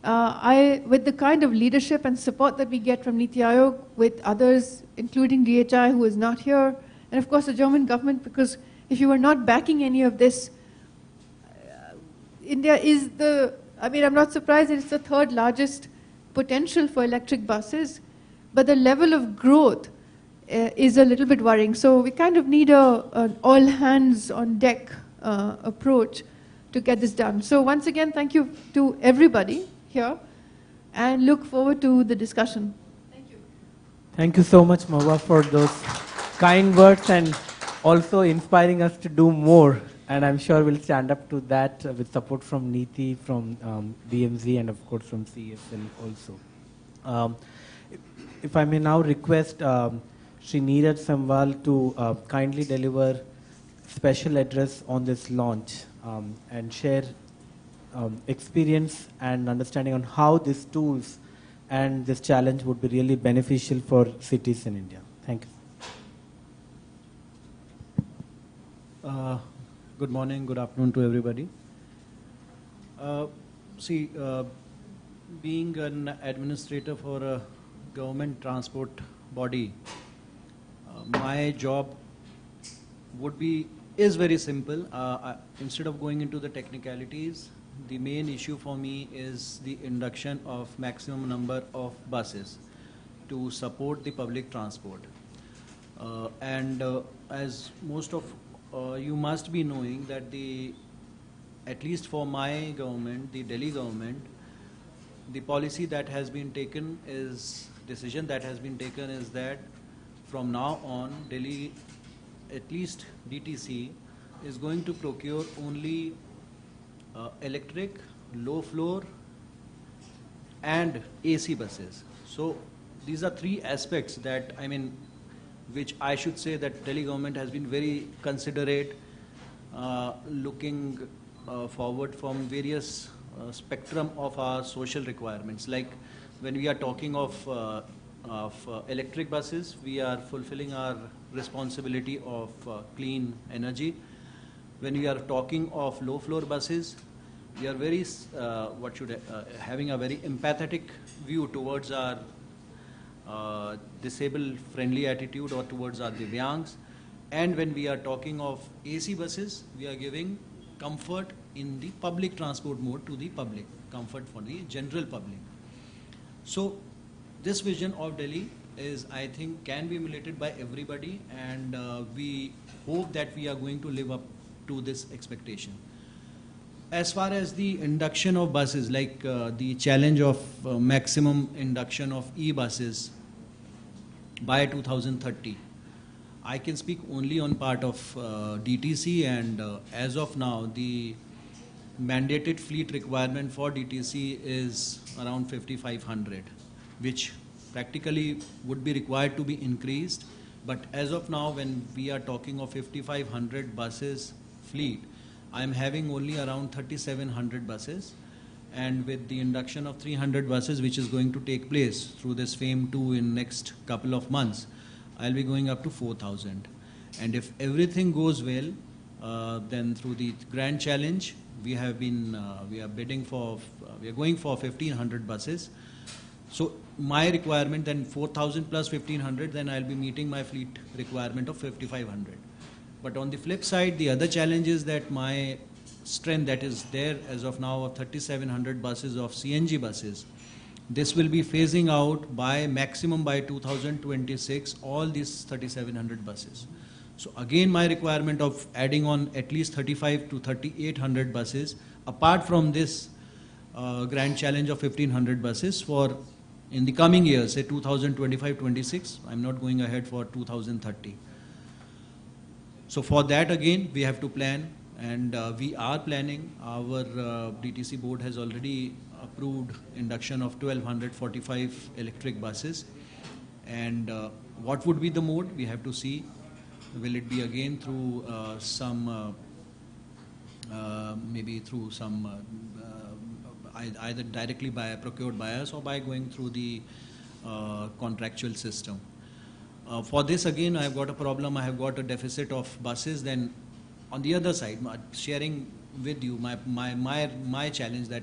With the kind of leadership and support that we get from Niti Aayog, with others, including DHI, who is not here, and of course the German government, because if you are not backing any of this, India is I'm not surprised that it's the third largest potential for electric buses, but the level of growth is a little bit worrying. So we kind of need an all hands on deck approach to get this done. So once again, thank you to everybody here, and look forward to the discussion. Thank you. Thank you so much, Mahua, for those kind words and also inspiring us to do more. And I'm sure we'll stand up to that with support from Niti, from BMZ, and of course from CSL also. If I may now request Shri Neeraj Samwal to kindly deliver special address on this launch and share experience and understanding on how these tools and this challenge would be really beneficial for cities in India. Thank you. Good morning, good afternoon to everybody. Being an administrator for a government transport body, my job is very simple. Instead of going into the technicalities, the main issue for me is the induction of maximum number of buses to support the public transport. As most of you must be knowing that at least for my government, the Delhi government, the policy that has been taken is, decision that has been taken is that from now on, Delhi, at least DTC, is going to procure only electric, low floor and AC buses. So these are three aspects that, which I should say that Delhi government has been very considerate, looking forward from various spectrum of our social requirements. Like when we are talking of electric buses, we are fulfilling our responsibility of clean energy. When we are talking of low floor buses, we are very having a very empathetic view towards our disabled friendly attitude or towards our Divyangs. And when we are talking of AC buses, we are giving comfort in the public transport mode to the public, comfort for the general public. So this vision of Delhi is, I think, can be emulated by everybody, and we hope that we are going to live up to this expectation. As far as the induction of buses, like the challenge of maximum induction of e-buses by 2030, I can speak only on part of DTC, and as of now, the mandated fleet requirement for DTC is around 5,500, which practically would be required to be increased. But as of now, when we are talking of 5,500 buses fleet, I am having only around 3,700 buses, and with the induction of 300 buses, which is going to take place through this FAME 2 in next couple of months, I'll be going up to 4,000. And if everything goes well, then through the grand challenge, we are going for 1,500 buses. So my requirement, then 4,000 plus 1,500, then I'll be meeting my fleet requirement of 5,500. But on the flip side, the other challenge is that my strength that is there as of now of 3,700 buses of CNG buses, this will be phasing out by maximum by 2026, all these 3,700 buses. So again, my requirement of adding on at least 3,500 to 3,800 buses, apart from this grand challenge of 1,500 buses for in the coming years, say 2025-26, I'm not going ahead for 2030. So for that again, we have to plan, and we are planning. Our DTC board has already approved induction of 1,245 electric buses, and What would be the mode? We have to see. Will it be again through maybe through some either directly by procured buyers or by going through the contractual system. For this again, I have got a problem. I have got a deficit of buses. Then on the other side, sharing with you my challenge that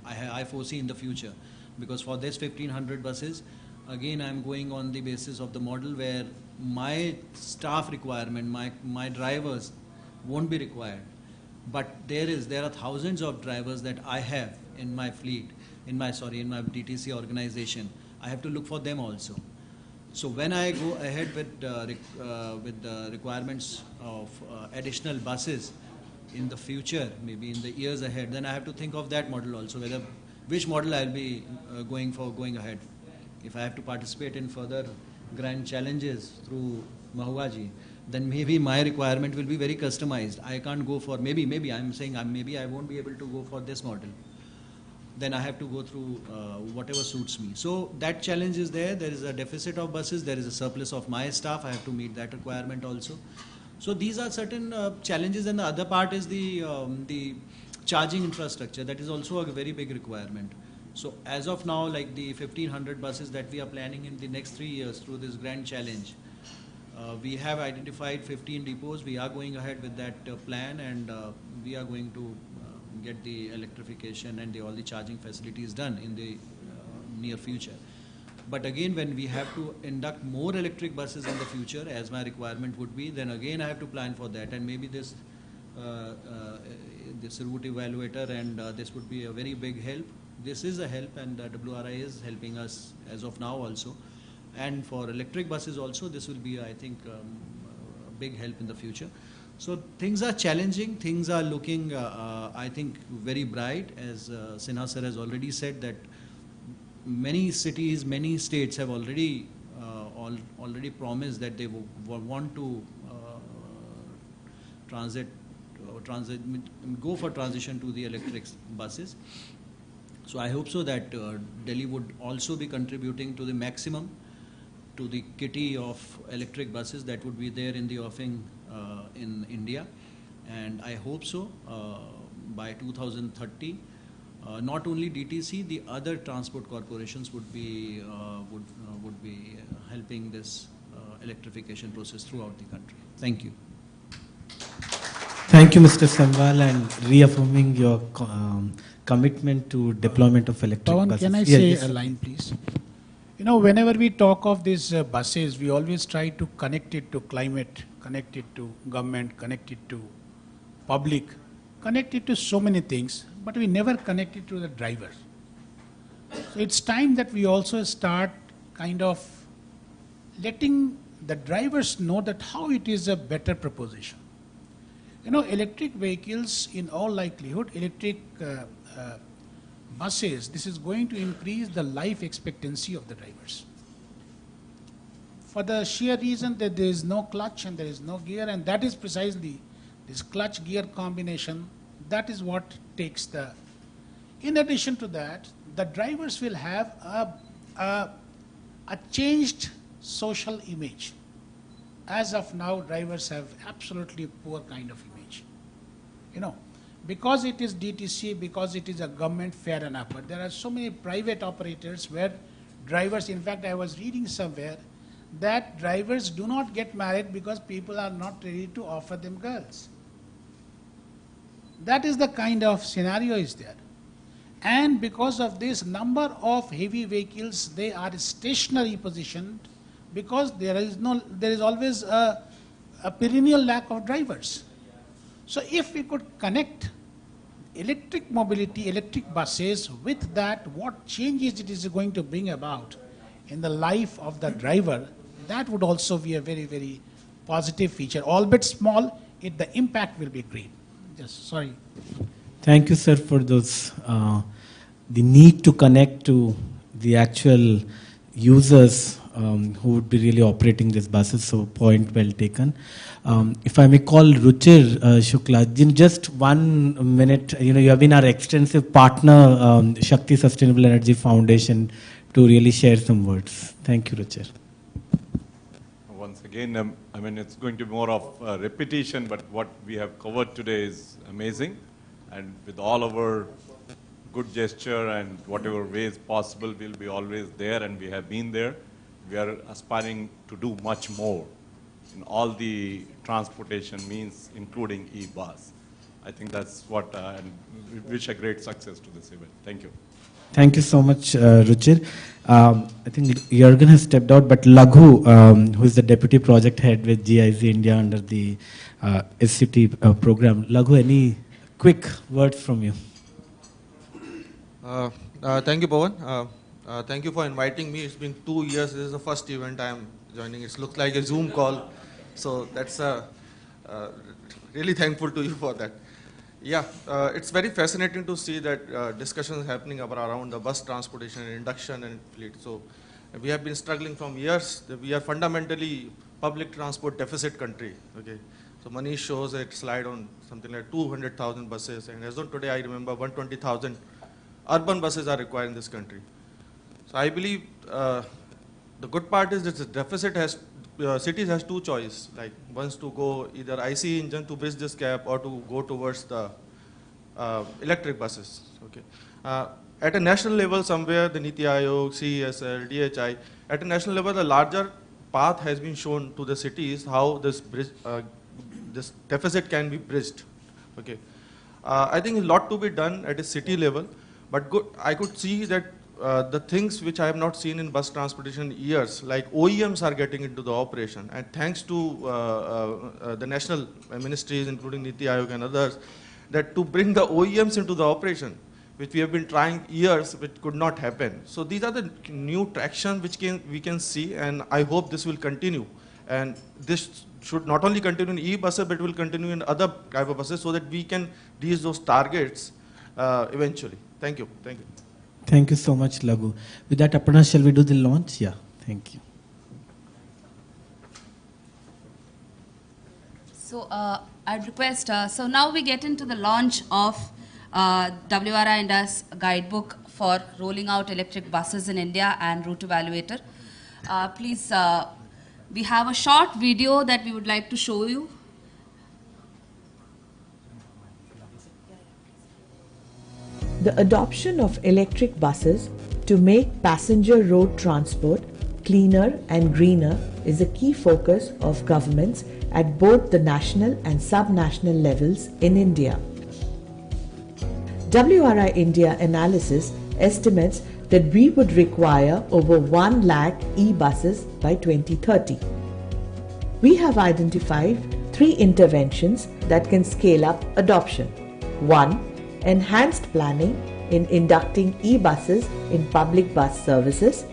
I foresee in the future, because for this 1500 buses, again I am going on the basis of the model where my staff requirement, my drivers won't be required, but there are thousands of drivers that I have in my fleet, in my DTC organization. I have to look for them also. So when I go ahead with the requirements of additional buses in the future, maybe in the years ahead, then I have to think of that model also, which model I'll be going ahead. If I have to participate in further grand challenges through Mahuaji, then maybe my requirement will be very customized. I can't go for, maybe I'm saying maybe I won't be able to go for this model. Then I have to go through whatever suits me. So that challenge is there. There is a deficit of buses. There is a surplus of my staff. I have to meet that requirement also. So these are certain challenges, and the other part is the charging infrastructure. That is also a very big requirement. So as of now, like the 1500 buses that we are planning in the next 3 years through this grand challenge, we have identified 15 depots. We are going ahead with that plan, and we are going to get the electrification and all the charging facilities done in the near future. But again, when we have to induct more electric buses in the future, as my requirement would be, then again I have to plan for that, and maybe this route evaluator and this would be a very big help. This is a help, and WRI is helping us as of now also. And for electric buses also, this will be, I think, a big help in the future. So things are challenging, things are looking, I think, very bright. As Sinha sir has already said, that many cities, many states have already promised that they want to go for transition to the electric buses. So I hope so that Delhi would also be contributing to the maximum to the kitty of electric buses that would be there in the offing in India. And I hope so by 2030, not only DTC, the other transport corporations would be helping this electrification process throughout the country. Thank you. Thank you, Mr. Samwal, and reaffirming your commitment to deployment of electric Pawan, buses. can I say a line, please? You know, whenever we talk of these buses, we always try to connect it to climate, connect it to government, connect it to public, connect it to so many things, but we never connect it to the driver. So it's time that we also start kind of letting the drivers know that how it is a better proposition. You know, electric vehicles, in all likelihood, electric buses, this is going to increase the life expectancy of the drivers. For the sheer reason that there is no clutch and there is no gear, and that is precisely this clutch gear combination, that is what takes the... In addition to that, the drivers will have a changed social image. As of now, drivers have absolutely poor kind of image. You know, because it is DTC, because it is a government, fair enough, but there are so many private operators where drivers, in fact, I was reading somewhere that drivers do not get married because people are not ready to offer them girls. That is the kind of scenario is there. And because of this, number of heavy vehicles, they are stationary positioned because there is always a perennial lack of drivers. So if we could connect electric mobility, electric buses with that, what changes it is going to bring about in the life of the driver, that would also be a very, very positive feature. Albeit small, the impact will be great. Just sorry. Thank you, sir, for those, the need to connect to the actual users who would be really operating these buses, so point well taken. If I may call Ruchir Shukla, in just 1 minute, you know, you have been our extensive partner, Shakti Sustainable Energy Foundation, to really share some words. Thank you, Ruchir. again, I mean, it's going to be more of repetition, but what we have covered today is amazing. And with all our good gesture and whatever ways possible, we'll be always there, and we have been there. We are aspiring to do much more in all the transportation means, including e-bus. I think that's what, and we wish a great success to this event. Thank you. Thank you so much, Ruchir. I think Jürgen has stepped out, but Laghu, who is the Deputy Project Head with GIZ India under the SCT program. Laghu, any quick words from you? Thank you, Pawan. Thank you for inviting me. It's been 2 years. This is the first event I'm joining. It looks like a Zoom call. So that's really thankful to you for that. Yeah, it's very fascinating to see that discussions happening around the bus transportation and induction and fleet. So we have been struggling from years. We are fundamentally public transport deficit country. Okay, so Manish shows a slide on something like 200,000 buses, and as of today, I remember 120,000 urban buses are required in this country. So I believe the good part is that the deficit has, cities has two choices, like once to go either IC engine to bridge this gap or to go towards the electric buses. Okay. At a national level somewhere, the Niti Aayog, CESL, DHI, at a national level, the larger path has been shown to the cities how this bridge, this deficit can be bridged. Okay. I think a lot to be done at a city level, but I could see that the things which I have not seen in bus transportation in years, like OEMs are getting into the operation, and thanks to the national ministries, including Niti Aayog and others, that to bring the OEMs into the operation, which we have been trying years, which could not happen. So these are the new traction which we can see, and I hope this will continue. And this should not only continue in e-buses, but will continue in other type of buses so that we can reach those targets eventually. Thank you. Thank you. Thank you so much, Laghu. With that, Aparna, shall we do the launch? Yeah, thank you. So I'd request, so now we get into the launch of WRI India's guidebook for rolling out electric buses in India and route evaluator. Please, we have a short video that we would like to show you. The adoption of electric buses to make passenger road transport cleaner and greener is a key focus of governments at both the national and sub-national levels in India. WRI India analysis estimates that we would require over 1 lakh e-buses by 2030. We have identified 3 interventions that can scale up adoption. 1. Enhanced planning in inducting e-buses in public bus services.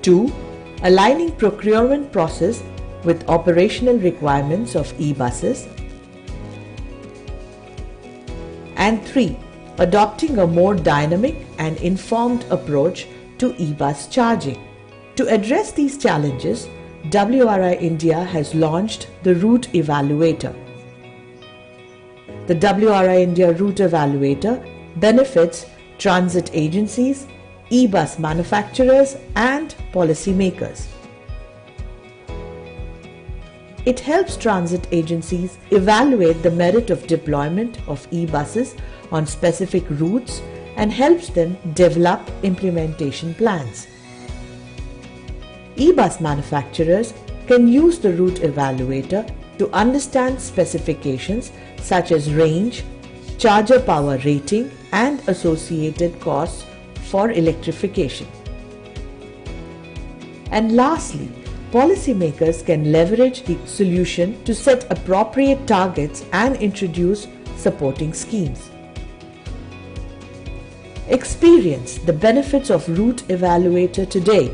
2. Aligning procurement process with operational requirements of e-buses. And 3. Adopting a more dynamic and informed approach to e-bus charging. To address these challenges, WRI India has launched the Route Evaluator. The WRI India Route Evaluator benefits transit agencies, e-bus manufacturers and policymakers. It helps transit agencies evaluate the merit of deployment of e-buses on specific routes and helps them develop implementation plans. E-bus manufacturers can use the Route Evaluator to understand specifications such as range, charger power rating and associated costs for electrification. And lastly, policymakers can leverage the solution to set appropriate targets and introduce supporting schemes. Experience the benefits of Route Evaluator today.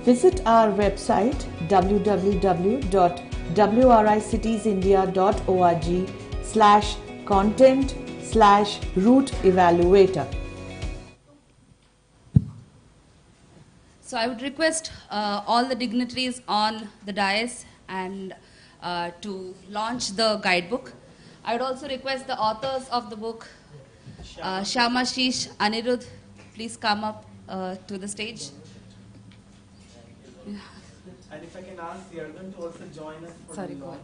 Visit our website www.wricitiesindia.org/content/route evaluator. So I would request all the dignitaries on the dais and to launch the guidebook. I would also request the authors of the book, Shyamashish, Anirudh, please come up to the stage. can ask Jürgen to also join us for the launch.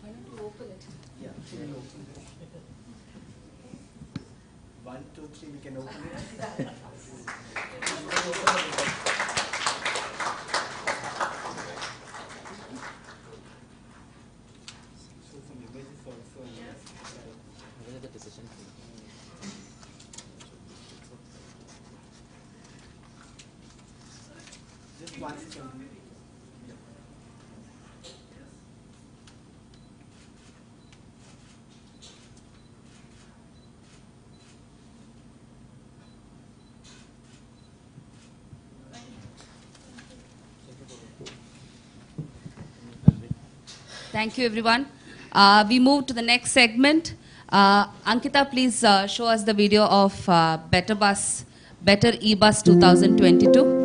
Why don't you open it? Yeah, we can open it. 1, 2, 3, we can open it. Show some images also. Where is the decision? Just 1 second. Thank you, everyone. We move to the next segment. Ankita, please show us the video of Better E-Bus 2022.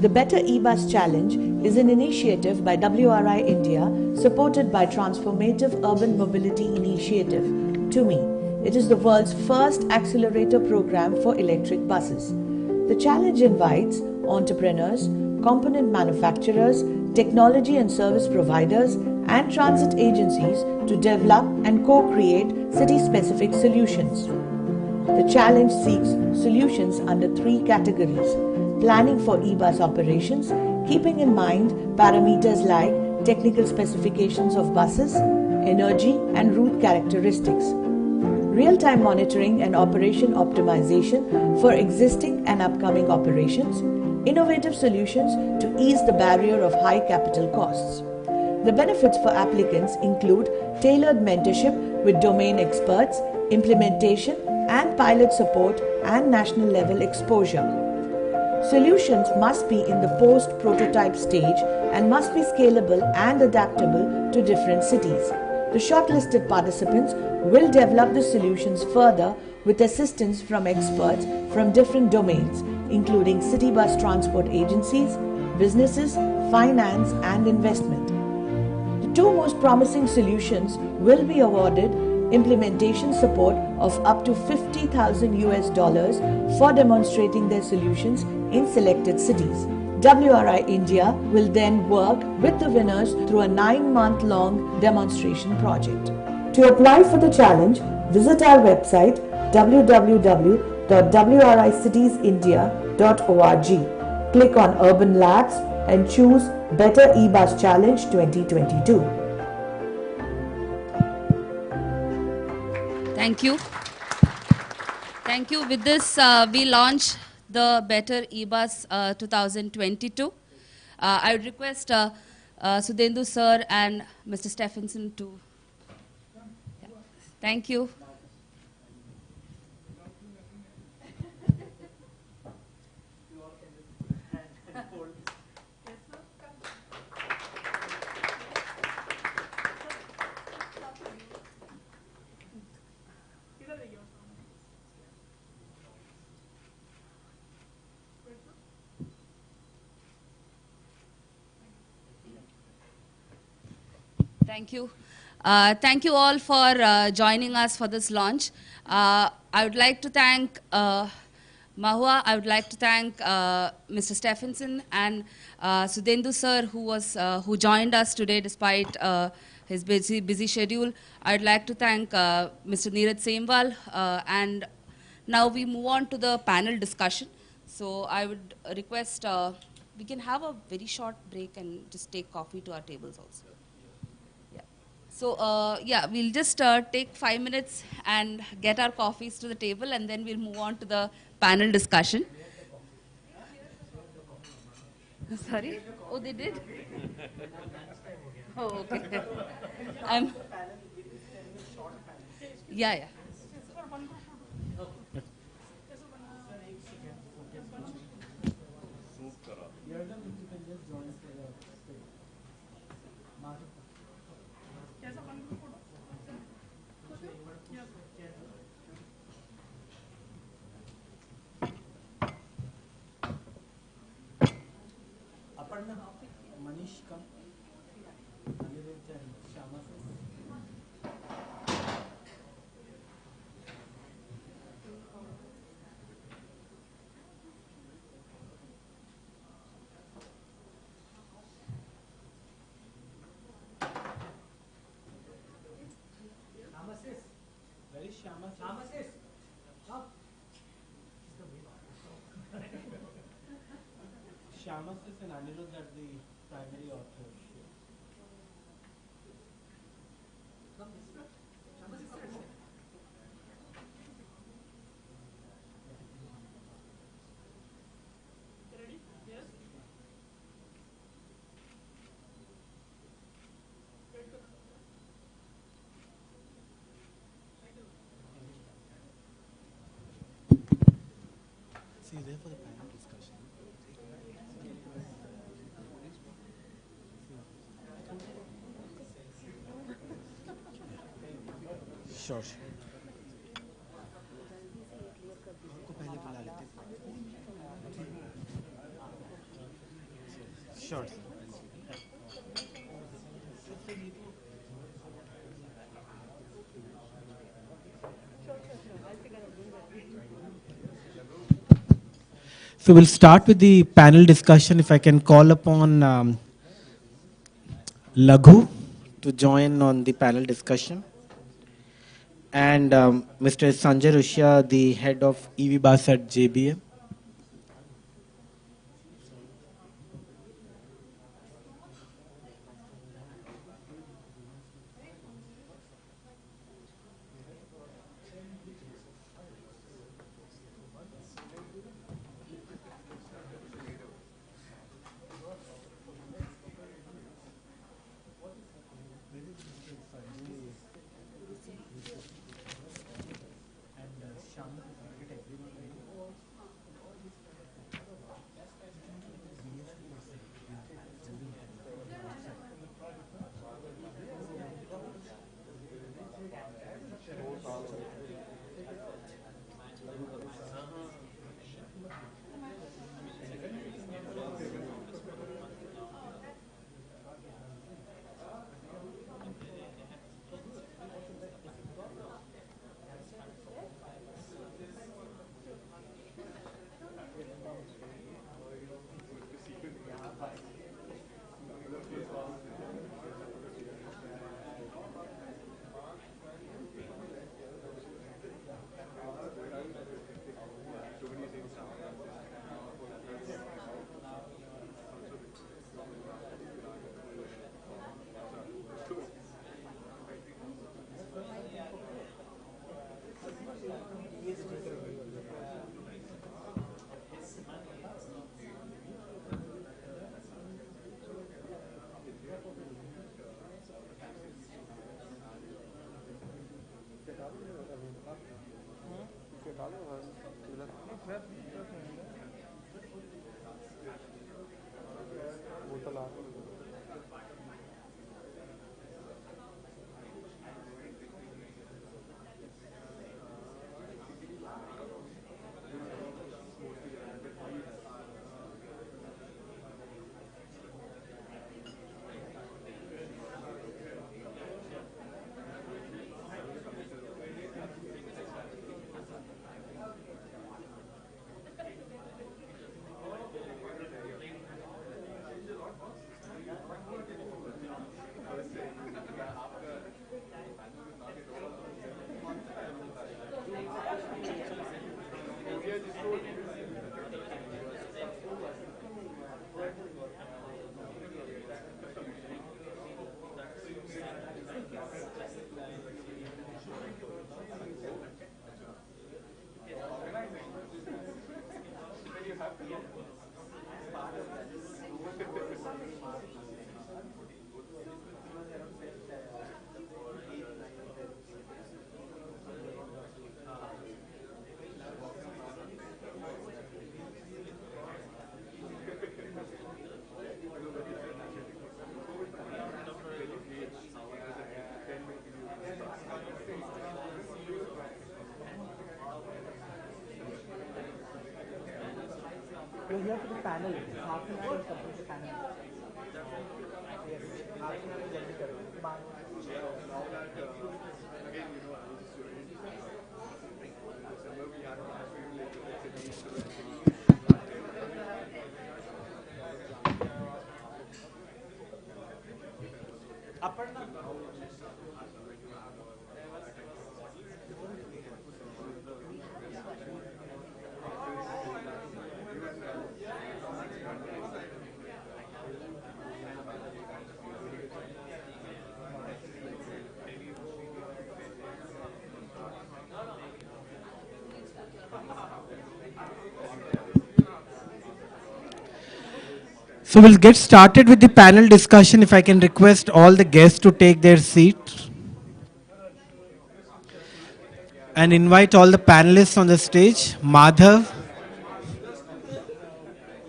The Better E-Bus Challenge is an initiative by WRI India supported by Transformative Urban Mobility Initiative, TUMI. It is the world's first accelerator program for electric buses. The challenge invites entrepreneurs, component manufacturers, technology and service providers, and transit agencies to develop and co-create city-specific solutions. The challenge seeks solutions under 3 categories: planning for e-bus operations, keeping in mind parameters like technical specifications of buses, energy and route characteristics, real-time monitoring and operation optimization for existing and upcoming operations, innovative solutions to ease the barrier of high capital costs. The benefits for applicants include tailored mentorship with domain experts, implementation and pilot support, and national level exposure. Solutions must be in the post-prototype stage and must be scalable and adaptable to different cities. The shortlisted participants will develop the solutions further with assistance from experts from different domains, including city bus transport agencies, businesses, finance, and investment. The 2 most promising solutions will be awarded implementation support of up to $50,000 for demonstrating their solutions in selected cities. WRI India will then work with the winners through a 9-month-long demonstration project. To apply for the challenge, visit our website www.wricitiesindia.org. Click on Urban Labs and choose Better E-Bus Challenge 2022. Thank you. Thank you. With this, we launch the Better E-Bus 2022. I would request Sudhendu sir and Mr. Stephenson to. Yeah. Thank you. Thank you. Thank you all for joining us for this launch. I would like to thank Mahua. I would like to thank Mr. Stephenson and Sudhendu sir, who joined us today despite his busy schedule. I would like to thank Mr. Neeraj Semwal. And now we move on to the panel discussion. So I would request we can have a very short break and just take coffee to our tables also. So, yeah, we'll just take 5 minutes and get our coffees to the table, and then we'll move on to the panel discussion. Sorry? Oh, they did? Oh, okay. Yeah. Manish, come. Shama. Shamasis and Anirudh are the primary authors. See you there for the panel discussion. Sure. आपको पहले बुला लेते हैं. Sure. So we'll start with the panel discussion. If I can call upon Laghu to join on the panel discussion. And Mr. Sanjay Rushya, the head of EV bus at JBM. You're here for the panel. Half an hour is complete the panel. Yes, half an hour jaldi karo. Now that again, December we had So we'll get started with the panel discussion. If I can request all the guests to take their seat and invite all the panelists on the stage. Madhav,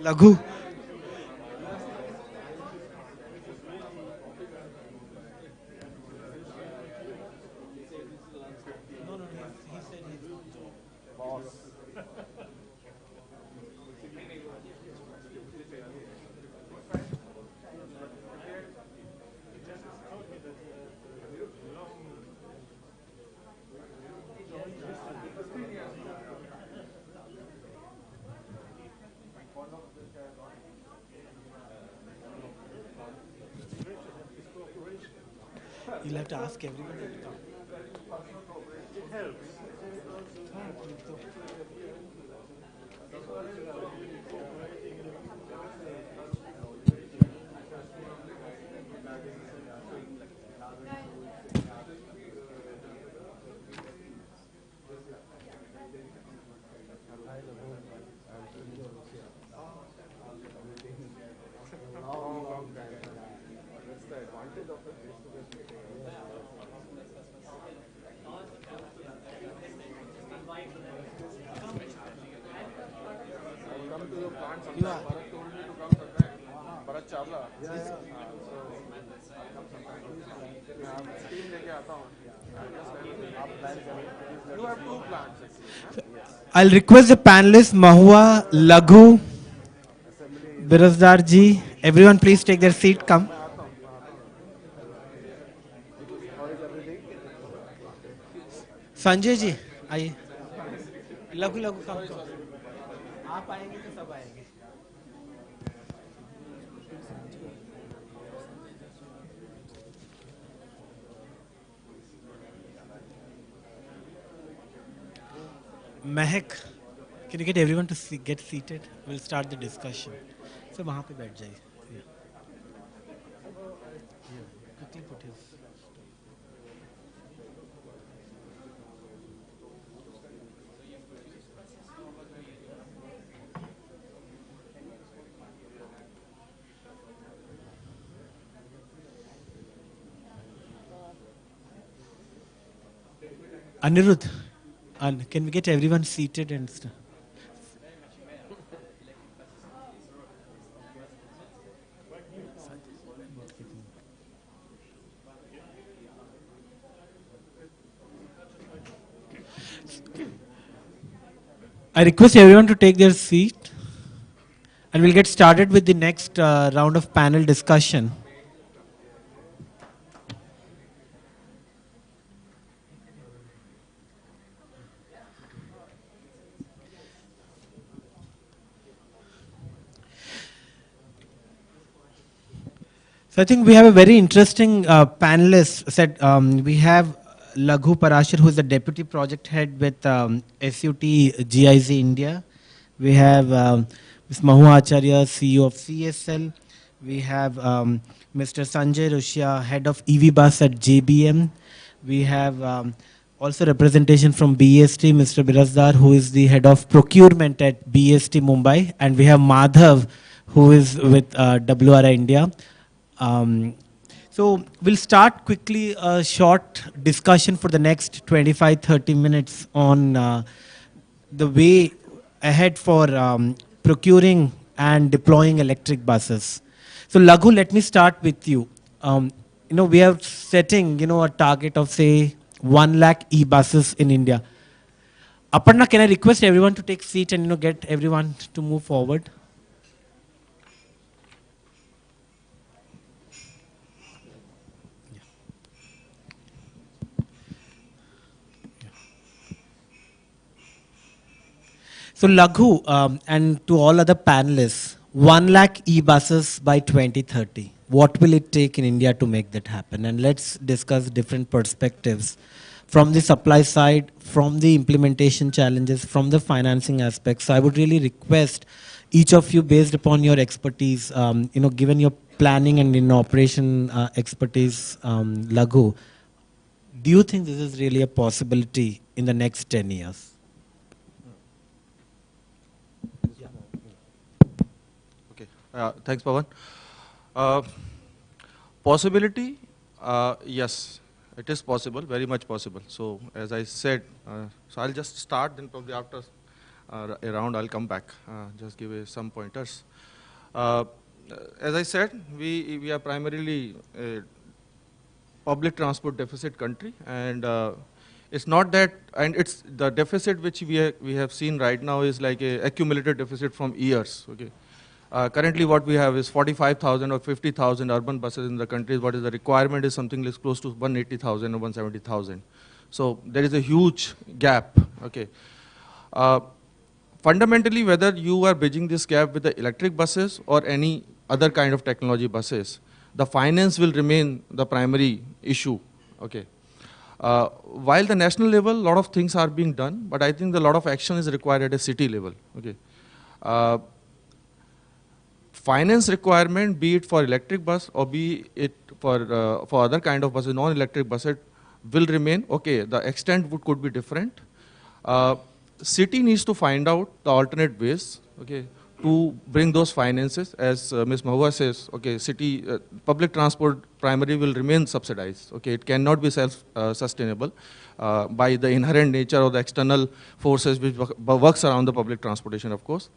Laghu. You'll have to ask everyone to come. I'll request the panelists, Mahua, Laghu, Birazdar ji, everyone please take their seat, come. Sanjay ji, आइए. लघु लघु काम करो. आप आएंगे तो सब आएंगे. Mehak, can you get everyone to get seated? We'll start the discussion. So वहाँ पे बैठ जाइए. Quickly put his. Anirudh, can we get everyone seated and stuff? I request everyone to take their seat and we'll get started with the next round of panel discussion. So I think we have a very interesting panelist. We have Laghu Parashar, who is the Deputy Project Head with SUT GIZ India. We have Ms. Mahua Acharya, CEO of CSL. We have Mr. Sanjay Rushia, Head of EV Bus at JBM. We have also representation from BST, Mr. Birazdar, who is the Head of Procurement at BST Mumbai. And we have Madhav, who is with WRI India. So we'll start quickly a short discussion for the next 25-30 minutes on the way ahead for procuring and deploying electric buses. So Laghu, let me start with you. We are setting, a target of say 1 lakh e-buses in India. Aparna, can I request everyone to take seat and get everyone to move forward? So Laghu, and to all other panelists, 1 lakh e-buses by 2030. What will it take in India to make that happen? And let's discuss different perspectives from the supply side, from the implementation challenges, from the financing aspects. So I would really request each of you, based upon your expertise, given your planning and in operation expertise, Laghu, do you think this is really a possibility in the next 10 years? Thanks, Pawan. Possibility, yes, it is possible, very much possible. So as I said, so I'll just start, then probably after a round I'll come back, just give some pointers. As I said, we are primarily a public transport deficit country, and it's not that, and it's the deficit which we have seen right now is like a accumulated deficit from years. Okay, currently what we have is 45,000 or 50,000 urban buses in the country. What is the requirement is something like close to 180,000 or 170,000. So there is a huge gap. Okay. Fundamentally, whether you are bridging this gap with the electric buses or any other kind of technology buses, the finance will remain the primary issue. Okay. While the national level, a lot of things are being done, but I think a lot of action is required at a city level. Okay. Finance requirement, be it for electric bus or be it for other kind of buses, non-electric buses, will remain. Okay, the extent could be different. City needs to find out the alternate ways, okay, to bring those finances. As Ms. Mahua says, okay, city public transport primarily will remain subsidized. Okay, it cannot be self-sustainable by the inherent nature of the external forces which works around the public transportation, of course.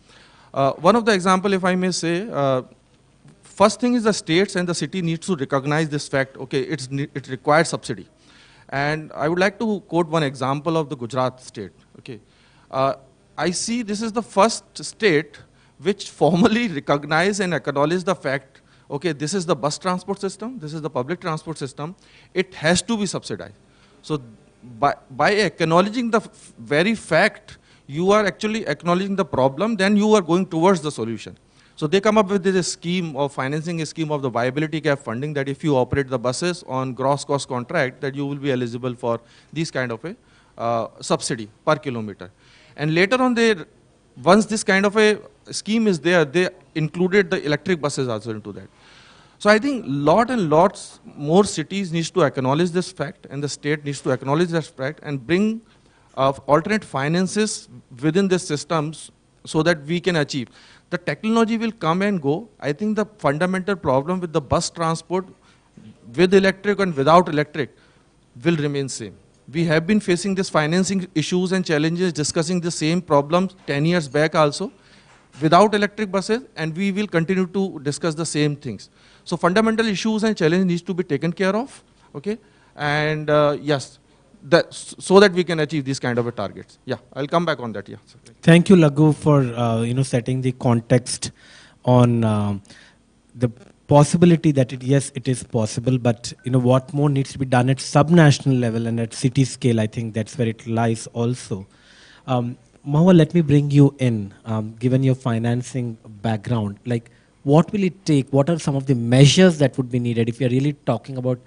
One of the example, if I may say, first thing is the states and the city needs to recognize this fact. Okay, it requires subsidy, and I would like to quote one example of the Gujarat state. Okay. I see this is the first state which formally recognize and acknowledge the fact, okay, this is the bus transport system, this is the public transport system, it has to be subsidized. So by acknowledging the very fact, you are actually acknowledging the problem, then you are going towards the solution. So they come up with this scheme of financing, a scheme of the viability gap funding, that if you operate the buses on gross cost contract, that you will be eligible for these kind of a subsidy per kilometer. And later on, once this kind of a scheme is there, they included the electric buses also into that. So I think lots more cities needs to acknowledge this fact, and the state needs to acknowledge that fact and bring alternate finances within the systems so that we can achieve. The technology will come and go. I think the fundamental problem with the bus transport with electric and without electric will remain same. We have been facing this financing issues and challenges, discussing the same problems 10 years back also without electric buses, and we will continue to discuss the same things. So fundamental issues and challenges needs to be taken care of, okay? And yes, so that we can achieve these kind of targets. Yeah, I'll come back on that. Yeah. Thank you, Lagu, for setting the context on the possibility that yes, it is possible, but what more needs to be done at subnational level and at city scale. I think that's where it lies also. Mahua, let me bring you in. Given your financing background, like what will it take? What are some of the measures that would be needed if we are really talking about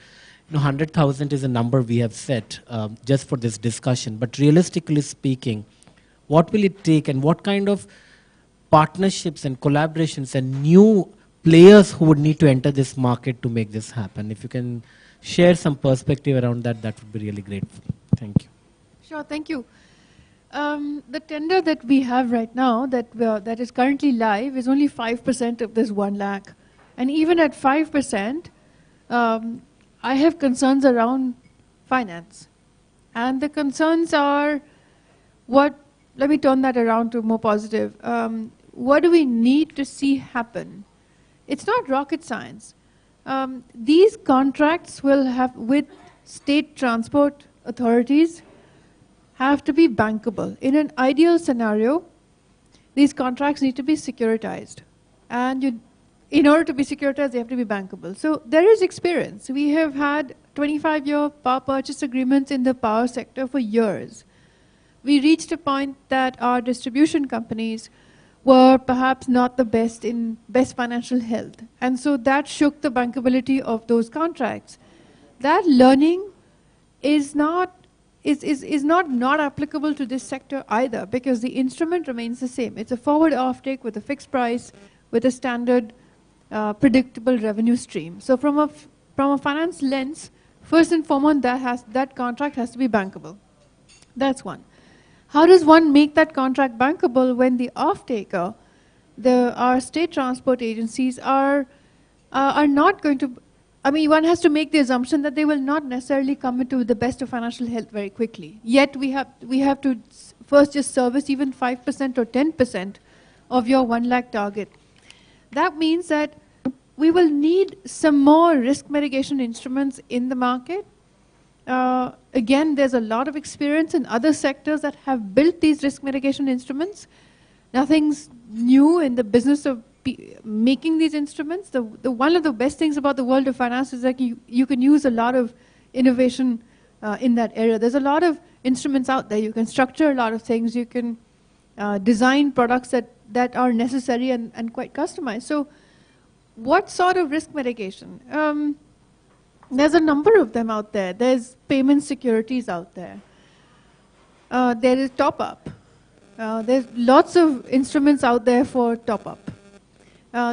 100,000 is a number we have set just for this discussion, but realistically speaking, what will it take and what kind of partnerships and collaborations and new players who would need to enter this market to make this happen? If you can share some perspective around that, that would be really grateful. Thank you. Sure, thank you. The tender that we have right now that is currently live is only 5% of this 1 lakh. And even at 5%, I have concerns around finance. And the concerns are let me turn that around to more positive. What do we need to see happen? It's not rocket science. These contracts will have, with state transport authorities, have to be bankable. In an ideal scenario, these contracts need to be securitized. And in order to be securitized, they have to be bankable. So there is experience. We have had 25-year power purchase agreements in the power sector for years. We reached a point that our distribution companies were perhaps not the best in best financial health. And so that shook the bankability of those contracts. That learning is not applicable to this sector either, because the instrument remains the same. It's a forward offtake with a fixed price, with a standard predictable revenue stream. So from a finance lens, first and foremost, that contract has to be bankable. That's one. How does one make that contract bankable when the off-taker our state transport agencies are not going to, I mean, one has to make the assumption that they will not necessarily come into the best of financial health very quickly. Yet we have to first just service even 5% or 10% of your 1 lakh target. That means that we will need some more risk mitigation instruments in the market. Again, there's a lot of experience in other sectors that have built these risk mitigation instruments. Nothing's new in the business of making these instruments. One of the best things about the world of finance is that you can use a lot of innovation in that area. There's a lot of instruments out there. You can structure a lot of things. You can design products that are necessary and quite customized. So what sort of risk mitigation? There's a number of them out there. There's payment securities out there. There is top-up. There's lots of instruments out there for top-up.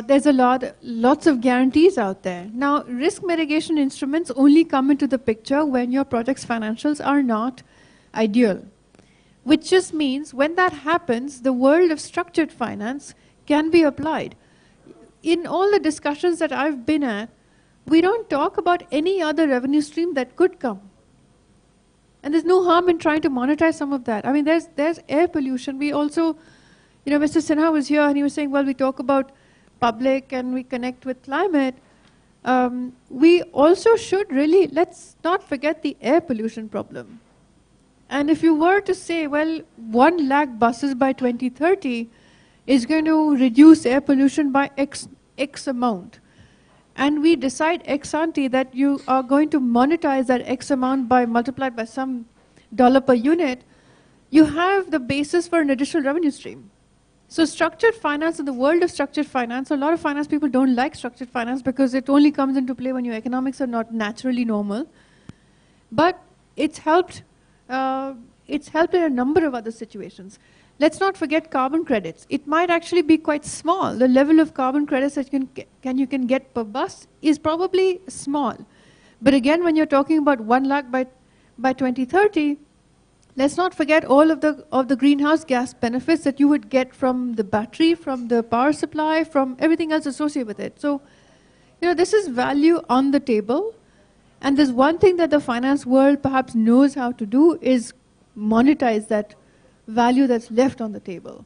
There's lots of guarantees out there. Now, risk mitigation instruments only come into the picture when your project's financials are not ideal, which just means when that happens, the world of structured finance can be applied. In all the discussions that I've been at, we don't talk about any other revenue stream that could come. And there's no harm in trying to monetize some of that. I mean, there's air pollution. We also, you know, Mr. Sinha was here and he was saying, well, we talk about public and we connect with climate. We also should really, let's not forget the air pollution problem. And if you were to say, well, 1 lakh buses by 2030 is going to reduce air pollution by X amount, and we decide ex ante that you are going to monetize that X amount by multiplied by some dollar per unit, you have the basis for an additional revenue stream. So structured finance, in the world of structured finance, a lot of finance people don't like structured finance because it only comes into play when your economics are not naturally normal. But it's helped in a number of other situations. Let's not forget carbon credits. It might actually be quite small. The level of carbon credits that you can get per bus is probably small. But again, when you're talking about 1 lakh by 2030, let's not forget all of the greenhouse gas benefits that you would get from the battery, from the power supply, from everything else associated with it. So, you know, this is value on the table. And there's one thing that the finance world perhaps knows how to do is monetize that value that's left on the table.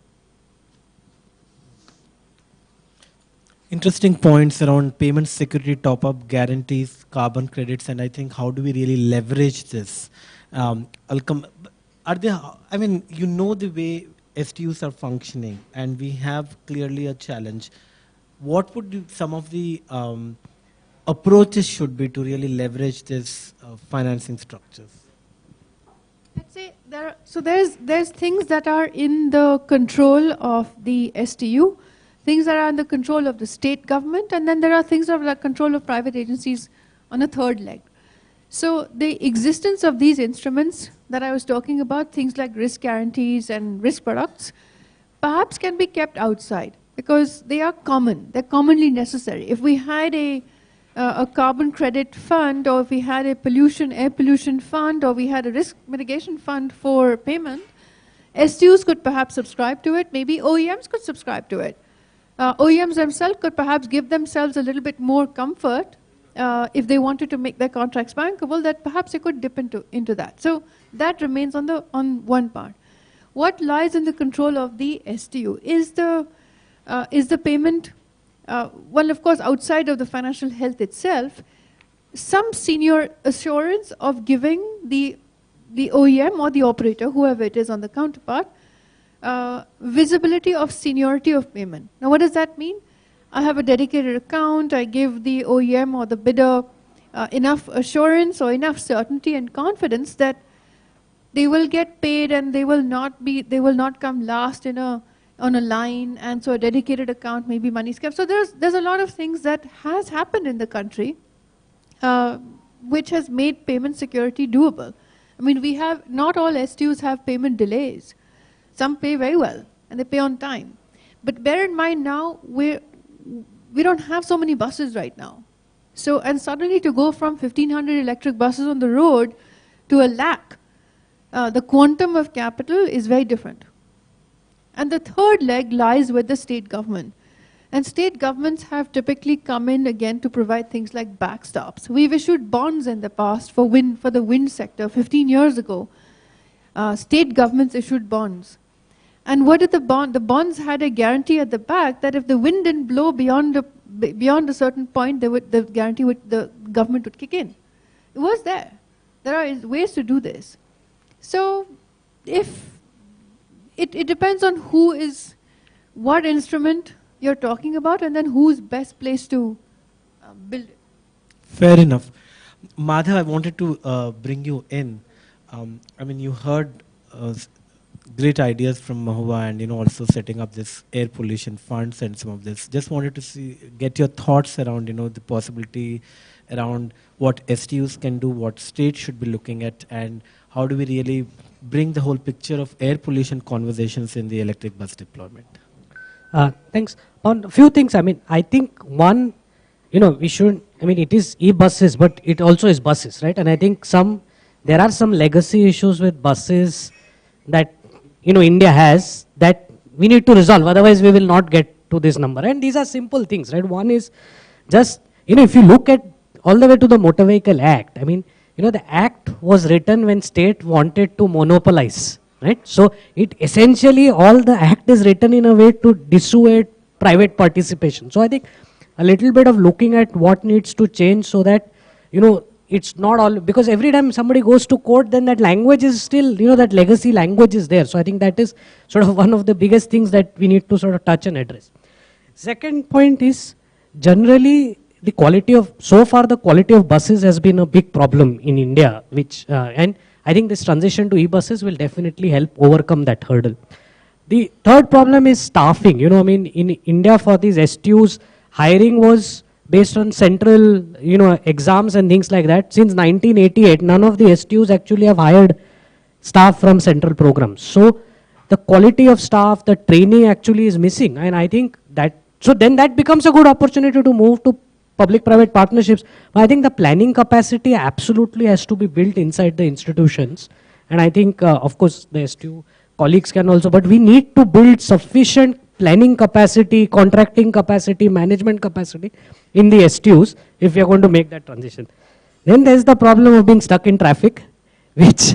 Interesting points around payment security, top-up guarantees, carbon credits, and I think how do we really leverage this? Are there, I mean, you know the way STUs are functioning, and we have clearly a challenge. What would some of the approaches should be to really leverage this financing structures? Let's say there's things that are in the control of the STU, things that are in the control of the state government, and then there are things that are in the control of private agencies on a third leg. So the existence of these instruments that I was talking about, things like risk guarantees and risk products, perhaps can be kept outside because they are common, they're commonly necessary. If we had a carbon credit fund, or if we had a air pollution fund, or we had a risk mitigation fund for payment, STUs could perhaps subscribe to it, maybe OEMs could subscribe to it. OEMs themselves could perhaps give themselves a little bit more comfort if they wanted to make their contracts bankable, that perhaps they could dip into that. So that remains on one part. What lies in the control of the STU? Is the payment, well, of course, outside of the financial health itself, some senior assurance of giving the OEM or the operator, whoever it is on the counterpart, visibility of seniority of payment. Now, what does that mean? I have a dedicated account, I give the OEM or the bidder enough assurance or enough certainty and confidence that they will get paid and they will not come last on a line, and so a dedicated account, maybe money's kept. So there's a lot of things that has happened in the country which has made payment security doable. I mean, not all STUs have payment delays. Some pay very well and they pay on time. But bear in mind now, we don't have so many buses right now. So, and suddenly to go from 1,500 electric buses on the road to 1 lakh, the quantum of capital is very different. And the third leg lies with the state government. And state governments have typically come in again to provide things like backstops. We've issued bonds in the past for the wind sector 15 years ago. State governments issued bonds. And what did the bond? The bonds had a guarantee at the back that if the wind didn't blow beyond a certain point, the government would kick in. It was there. There are ways to do this. So if it depends on what instrument you're talking about, and then who's best placed to build it. Fair enough. Madhav, I wanted to bring you in. I mean, you heard great ideas from Mahua, and also setting up this air pollution funds and some of this. Just wanted to get your thoughts around the possibility around what STUs can do, what states should be looking at, and how do we really bring the whole picture of air pollution conversations in the electric bus deployment. Thanks. On a few things, I mean, I think one, we should, I mean, it is e-buses, but it also is buses, right? And I think there are some legacy issues with buses that, India has that we need to resolve. Otherwise, we will not get to this number. And these are simple things, right? One is just, if you look at all the way to the Motor Vehicle Act, I mean, the act was written when state wanted to monopolize, right? So it essentially, all the act is written in a way to dissuade private participation. So I think a little bit of looking at what needs to change so that, it's not all, because every time somebody goes to court, then that language is still, that legacy language is there. So I think that is sort of one of the biggest things that we need to sort of touch and address. Second point is generally so far the quality of buses has been a big problem in India, which, and I think this transition to e-buses will definitely help overcome that hurdle. The third problem is staffing. I mean, in India for these STUs, hiring was based on central, exams and things like that. Since 1988, none of the STUs actually have hired staff from central programs. So the quality of staff, the training actually is missing. And I think then that becomes a good opportunity to move to public-private partnerships. But I think the planning capacity absolutely has to be built inside the institutions. And I think, of course, the STU colleagues can also, but we need to build sufficient planning capacity, contracting capacity, management capacity in the STUs if we are going to make that transition. Then there's the problem of being stuck in traffic, which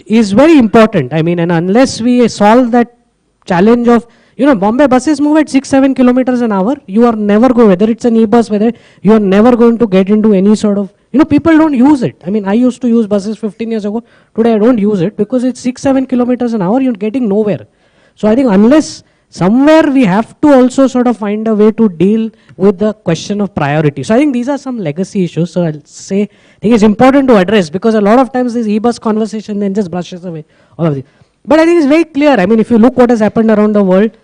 is very important. I mean, and unless we solve that challenge of, Bombay buses move at 6-7 kilometers an hour. You are never going, whether it's an e-bus, whether you are never going to get into any sort of, people don't use it. I mean, I used to use buses 15 years ago. Today I don't use it because it's 6-7 kilometers an hour. You're getting nowhere. So I think unless somewhere we have to also sort of find a way to deal with the question of priority. So I think these are some legacy issues. So I'll say, I think it's important to address because a lot of times this e-bus conversation then just brushes away all of this. But I think it's very clear. I mean, if you look what has happened around the world,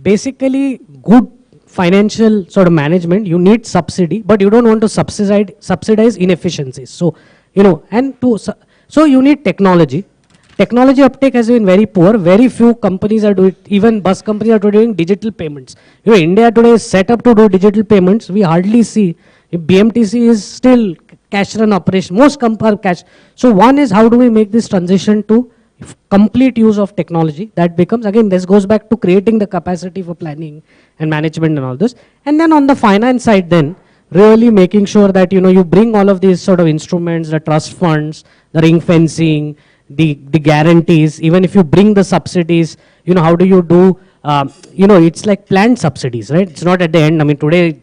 basically good financial sort of management, you need subsidy, but you don't want to subsidize inefficiencies. So, so you need technology. Technology uptake has been very poor. Very few companies are doing, even bus companies are doing digital payments. India today is set up to do digital payments. We hardly see, if BMTC is still cash run operation. Most companies are cash. So one is how do we make this transition to complete use of technology. That becomes, again, this goes back to creating the capacity for planning and management and all this. And then on the finance side then, really making sure that, you bring all of these sort of instruments, the trust funds, the ring fencing, the guarantees, even if you bring the subsidies, how do you do, it's like planned subsidies, right? It's not at the end. I mean, today,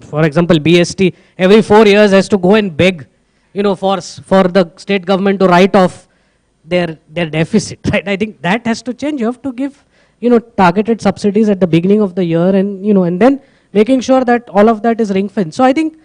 for example, BST, every 4 years has to go and beg, for the state government to write off their deficit, right? I think that has to change. You have to give, targeted subsidies at the beginning of the year and, and then making sure that all of that is ring fenced. So I think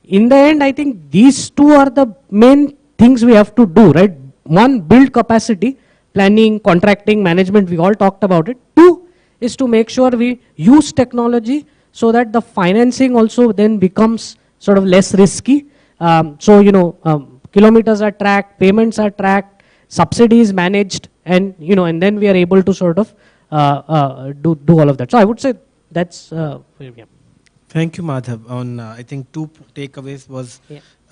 in the end, I think these two are the main things we have to do, right? One, build capacity, planning, contracting, management, we all talked about it. Two is to make sure we use technology so that the financing also then becomes sort of less risky. Kilometers are tracked, payments are tracked, subsidies managed, and and then we are able to sort of do all of that. So I would say that's yeah. Thank you, Madhav. On I think two takeaways was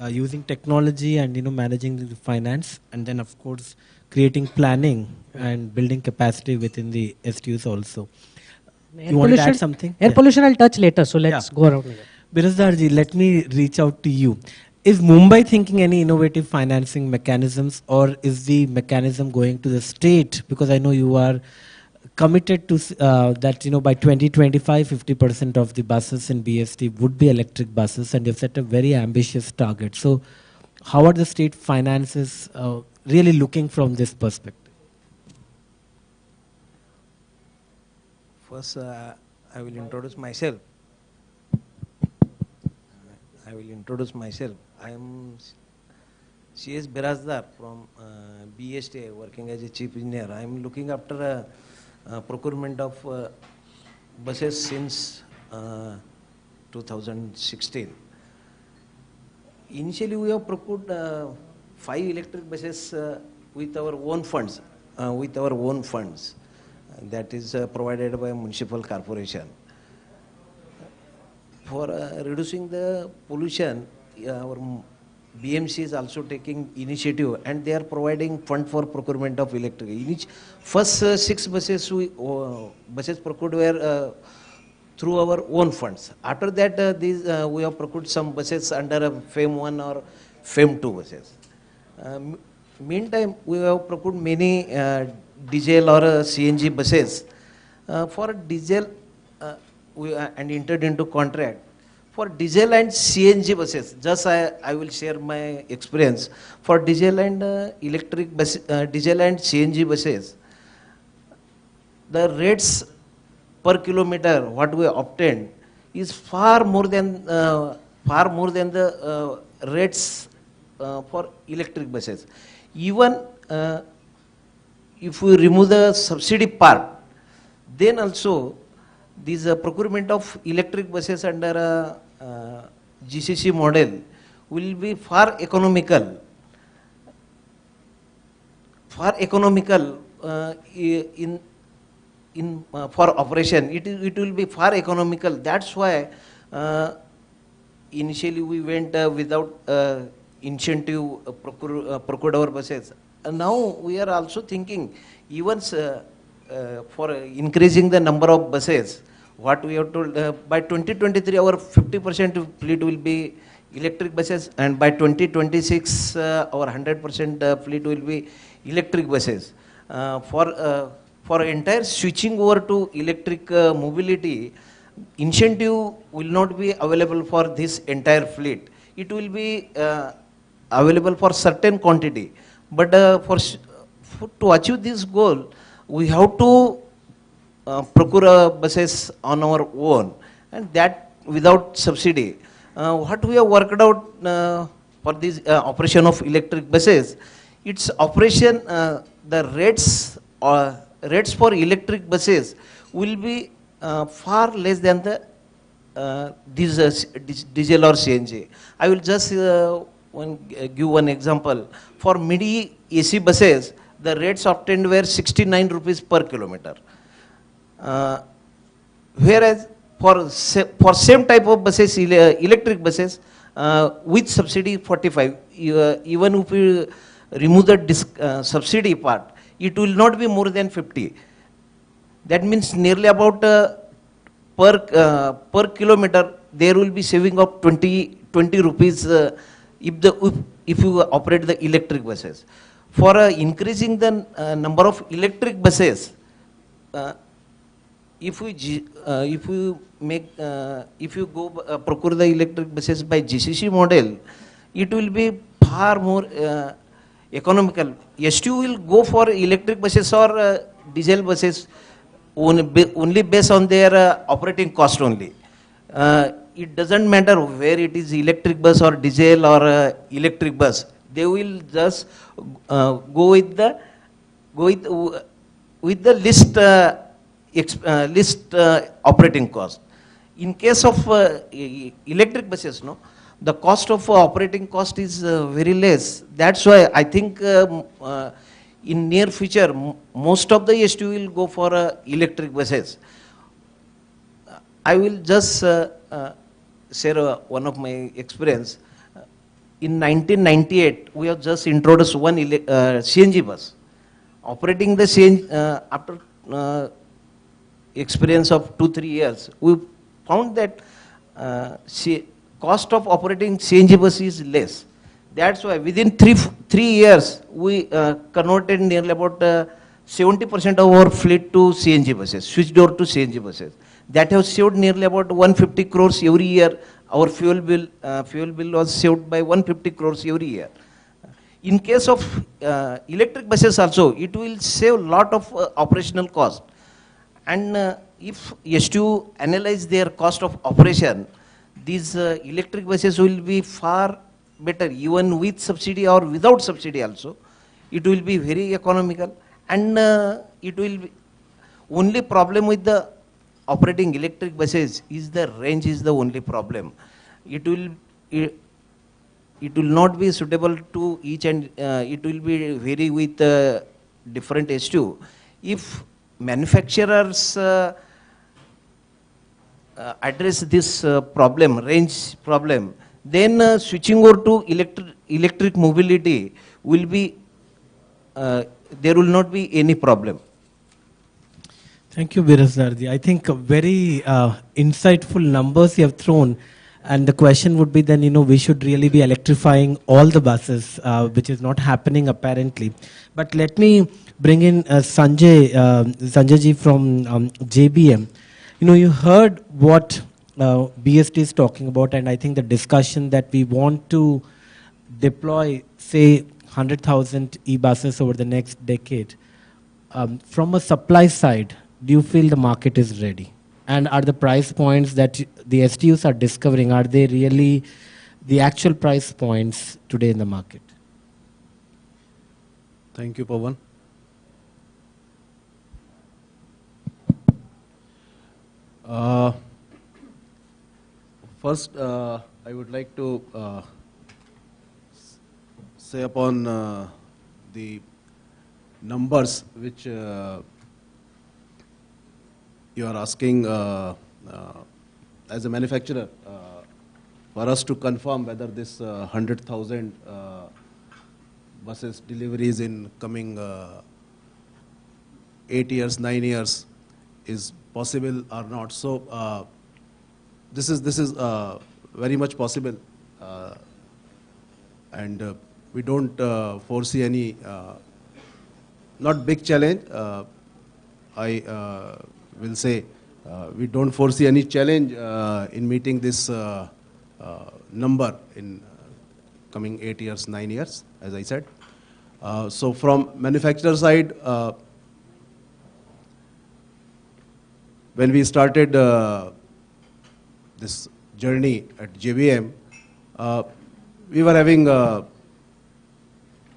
using technology and managing the finance, and then of course creating planning and building capacity within the STUs also. Air You want to pollution, add something? Air Yeah. pollution I'll touch later, so let's go around again. Birasdarji, let me reach out to you. Is Mumbai thinking any innovative financing mechanisms, or is the mechanism going to the state? Because I know you are committed to that, by 2025, 50% of the buses in BST would be electric buses, and you've set a very ambitious target. So how are the state finances really looking from this perspective? First, I will introduce myself. I am C.S. Birazdar from BST, working as a chief engineer. I am looking after procurement of buses since 2016. Initially, we have procured 5 electric buses with our own funds. That is provided by municipal corporation. For reducing the pollution, our BMC is also taking initiative, and they are providing fund for procurement of electric. First 6 buses buses procured were through our own funds. After that, we have procured some buses under FAME 1 or FAME 2 buses. Meantime, we have procured many diesel or CNG buses. For diesel, and entered into contract. For diesel and CNG buses, just I will share my experience. For diesel and diesel and CNG buses, the rates per kilometer what we obtained is far more than the rates for electric buses. Even if we remove the subsidy part, then also this procurement of electric buses under GCC model will be far economical for operation. It will be far economical. That's why initially we went without incentive procured our buses. And now we are also thinking even for increasing the number of buses. What we have told, by 2023 our 50% fleet will be electric buses, and by 2026 our 100% fleet will be electric buses. For entire switching over to electric mobility, incentive will not be available for this entire fleet. It will be available for certain quantity, but to achieve this goal, we have to procure buses on our own, and that without subsidy. What we have worked out for this operation of electric buses, its operation, the rates for electric buses will be far less than the diesel or CNG. I will just give one example. For midi AC buses, the rates obtained were 69 rupees per kilometer. Whereas for same type of buses, electric buses, with subsidy 45, even if we remove the subsidy part, it will not be more than 50. That means nearly about per kilometer there will be saving of 20 rupees if you operate the electric buses. For increasing the number of electric buses, if you go procure the electric buses by GCC model, it will be far more economical. STU will go for electric buses or diesel buses only based on their operating cost only. It doesn't matter where it is electric bus or diesel or electric bus. They will just go with the list operating cost. In case of electric buses, the cost of operating cost is very less. That's why I think in near future most of the STU will go for electric buses. I will just share one of my experience. In 1998, we have just introduced one CNG bus. operating the CNG, after experience of 2-3 years, we found that cost of operating CNG bus is less. That's why within 3 years, we converted nearly about 70% of our fleet to CNG buses, switched over to CNG buses. That has saved nearly about 150 crores every year. Our fuel bill was saved by 150 crores every year. In case of electric buses also, it will save a lot of operational cost. And if STU analyze their cost of operation, these electric buses will be far better, even with subsidy or without subsidy also. It will be very economical, and it will be only problem with the operating electric buses is the range is the only problem. It will not be suitable to each, and it will be vary with different STU. If manufacturers address this problem, range problem, then switching over to electric mobility will be, there will not be any problem. Thank you, Birasdarji. I think very insightful numbers you have thrown. And the question would be then, we should really be electrifying all the buses, which is not happening apparently. But let me bring in Sanjay ji from JBM. You heard what BST is talking about, and I think the discussion that we want to deploy, say, 100,000 e-buses over the next decade. From a supply side, do you feel the market is ready? And are the price points that the STUs are discovering, are they really the actual price points today in the market? Thank you, Pawan. First, I would like to say upon the numbers which you are asking as a manufacturer for us to confirm whether this 100,000 buses deliveries in coming 8 years, 9 years is possible or not. So this is very much possible, and we don't foresee any not big challenge. I will say we don't foresee any challenge in meeting this number in coming 8 years, 9 years, as I said. So from manufacturer side, when we started this journey at JBM, we were having a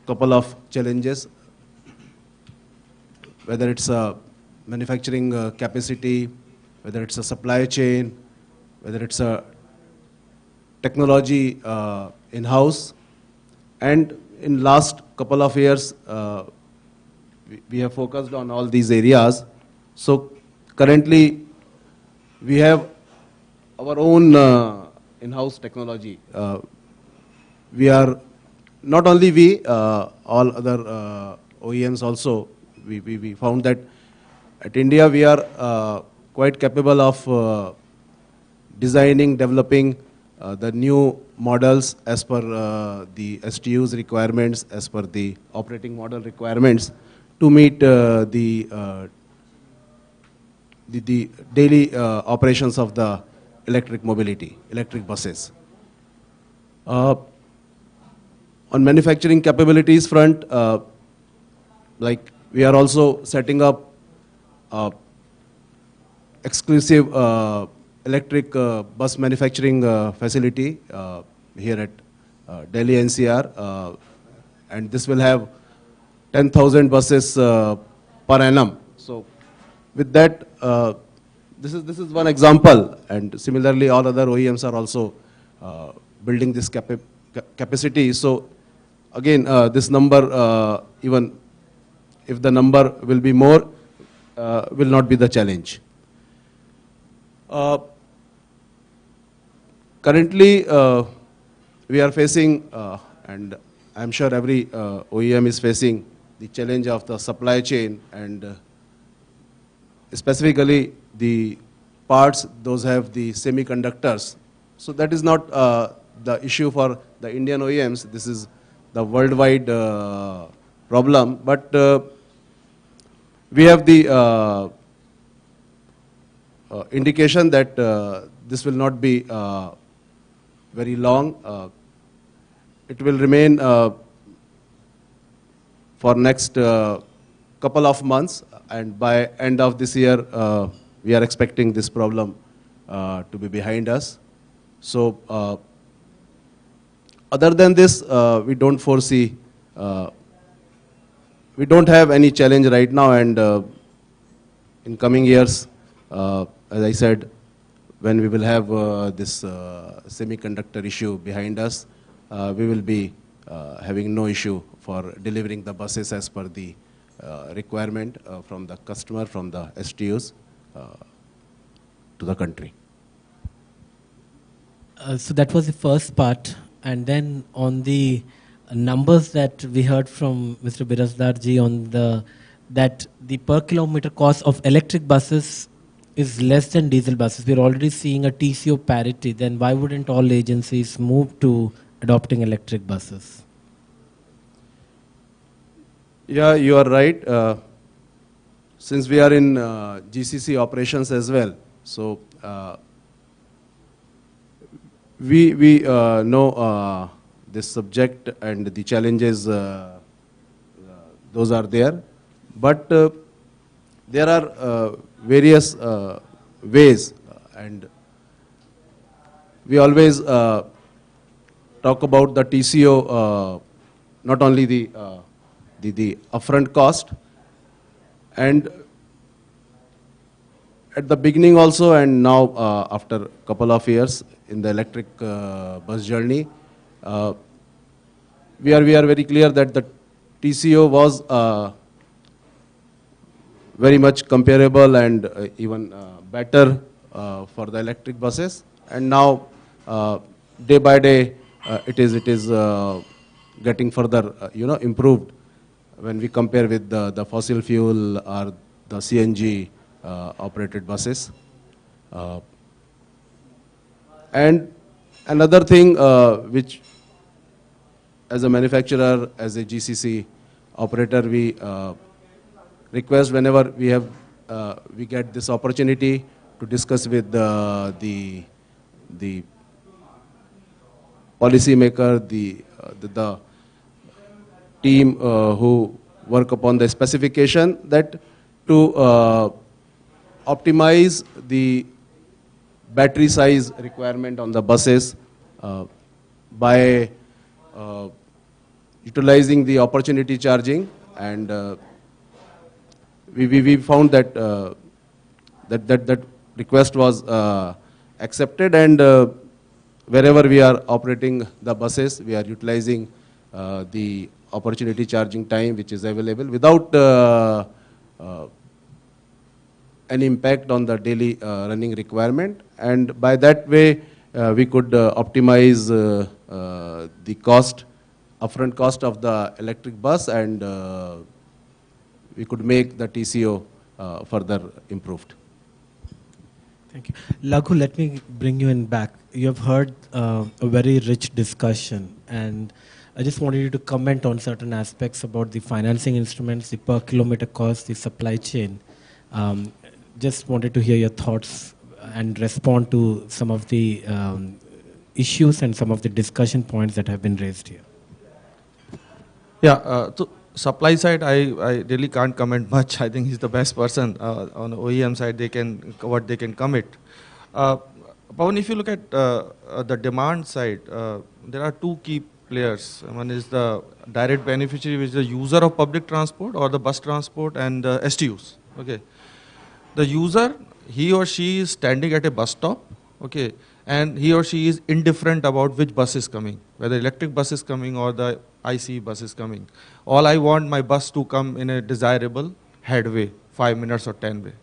couple of challenges, whether it's a manufacturing capacity, whether it's a supply chain, whether it's a technology in-house. And in last couple of years, we have focused on all these areas. So currently, we have our own in-house technology. We are, not only we, all other OEMs also, we found that at India, we are quite capable of designing, developing the new models as per the STU's requirements, as per the operating model requirements, to meet the daily operations of the electric mobility, electric buses. On manufacturing capabilities front, like we are also setting up exclusive electric bus manufacturing facility here at Delhi NCR, and this will have 10,000 buses per annum. So with that, this is one example, and similarly all other OEMs are also building this capacity. So again, this number, even if the number will be more, will not be the challenge. Currently, we are facing, and I'm sure every OEM is facing, the challenge of the supply chain, and specifically the parts, those have the semiconductors. So that is not the issue for the Indian OEMs. This is the worldwide problem. But we have the indication that this will not be very long. It will remain for next couple of months, and by end of this year, we are expecting this problem to be behind us. So other than this, we don't foresee, we don't have any challenge right now, and in coming years, as I said, when we will have this semiconductor issue behind us, we will be having no issue for delivering the buses as per the requirement from the customer, from the STUs to the country. So that was the first part. And then on the numbers that we heard from Mr. Birasdarji on that the per kilometer cost of electric buses is less than diesel buses. We're already seeing a TCO parity. Then why wouldn't all agencies move to adopting electric buses? Yeah, you are right. Since we are in GCC operations as well, so we know this subject and the challenges, those are there. But there are various ways, and we always talk about the TCO, not only the upfront cost, and at the beginning also, and now after a couple of years in the electric bus journey, we are very clear that the TCO was very much comparable and even better for the electric buses. And now, day by day, it is getting further improved when we compare with the fossil fuel or the CNG operated buses. And another thing which, as a manufacturer, as a GCC operator, we request whenever we get this opportunity to discuss with the policy maker, the team who work upon the specification, that to optimize the battery size requirement on the buses by utilizing the opportunity charging, and we found that that request was accepted, and wherever we are operating the buses, we are utilizing the opportunity charging time which is available without any impact on the daily running requirement. And by that way, we could optimize the cost, upfront cost of the electric bus, and we could make the TCO further improved. Thank you. Laghu, let me bring you in back. You have heard a very rich discussion, and I just wanted you to comment on certain aspects about the financing instruments, the per kilometer cost, the supply chain. Just wanted to hear your thoughts and respond to some of the issues and some of the discussion points that have been raised here. Yeah, so supply side, I really can't comment much. I think he's the best person. On the OEM side, what they can commit. Pawan, if you look at the demand side, there are two key players. One is the direct beneficiary, which is the user of public transport or the bus transport, and the STUs. Okay, the user, he or she is standing at a bus stop. Okay, and he or she is indifferent about which bus is coming, whether electric bus is coming or the IC bus is coming. All I want my bus to come in a desirable headway, 5 minutes or 10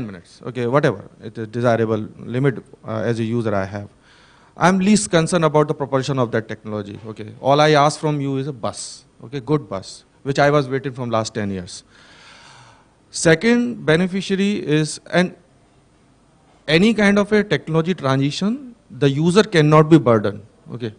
minutes, okay, whatever, it's a desirable limit as a user I have. I'm least concerned about the propulsion of that technology, okay. All I ask from you is a bus, okay, good bus. which I was waiting from last 10 years. Second beneficiary is, and any kind of a technology transition, the user cannot be burdened, okay?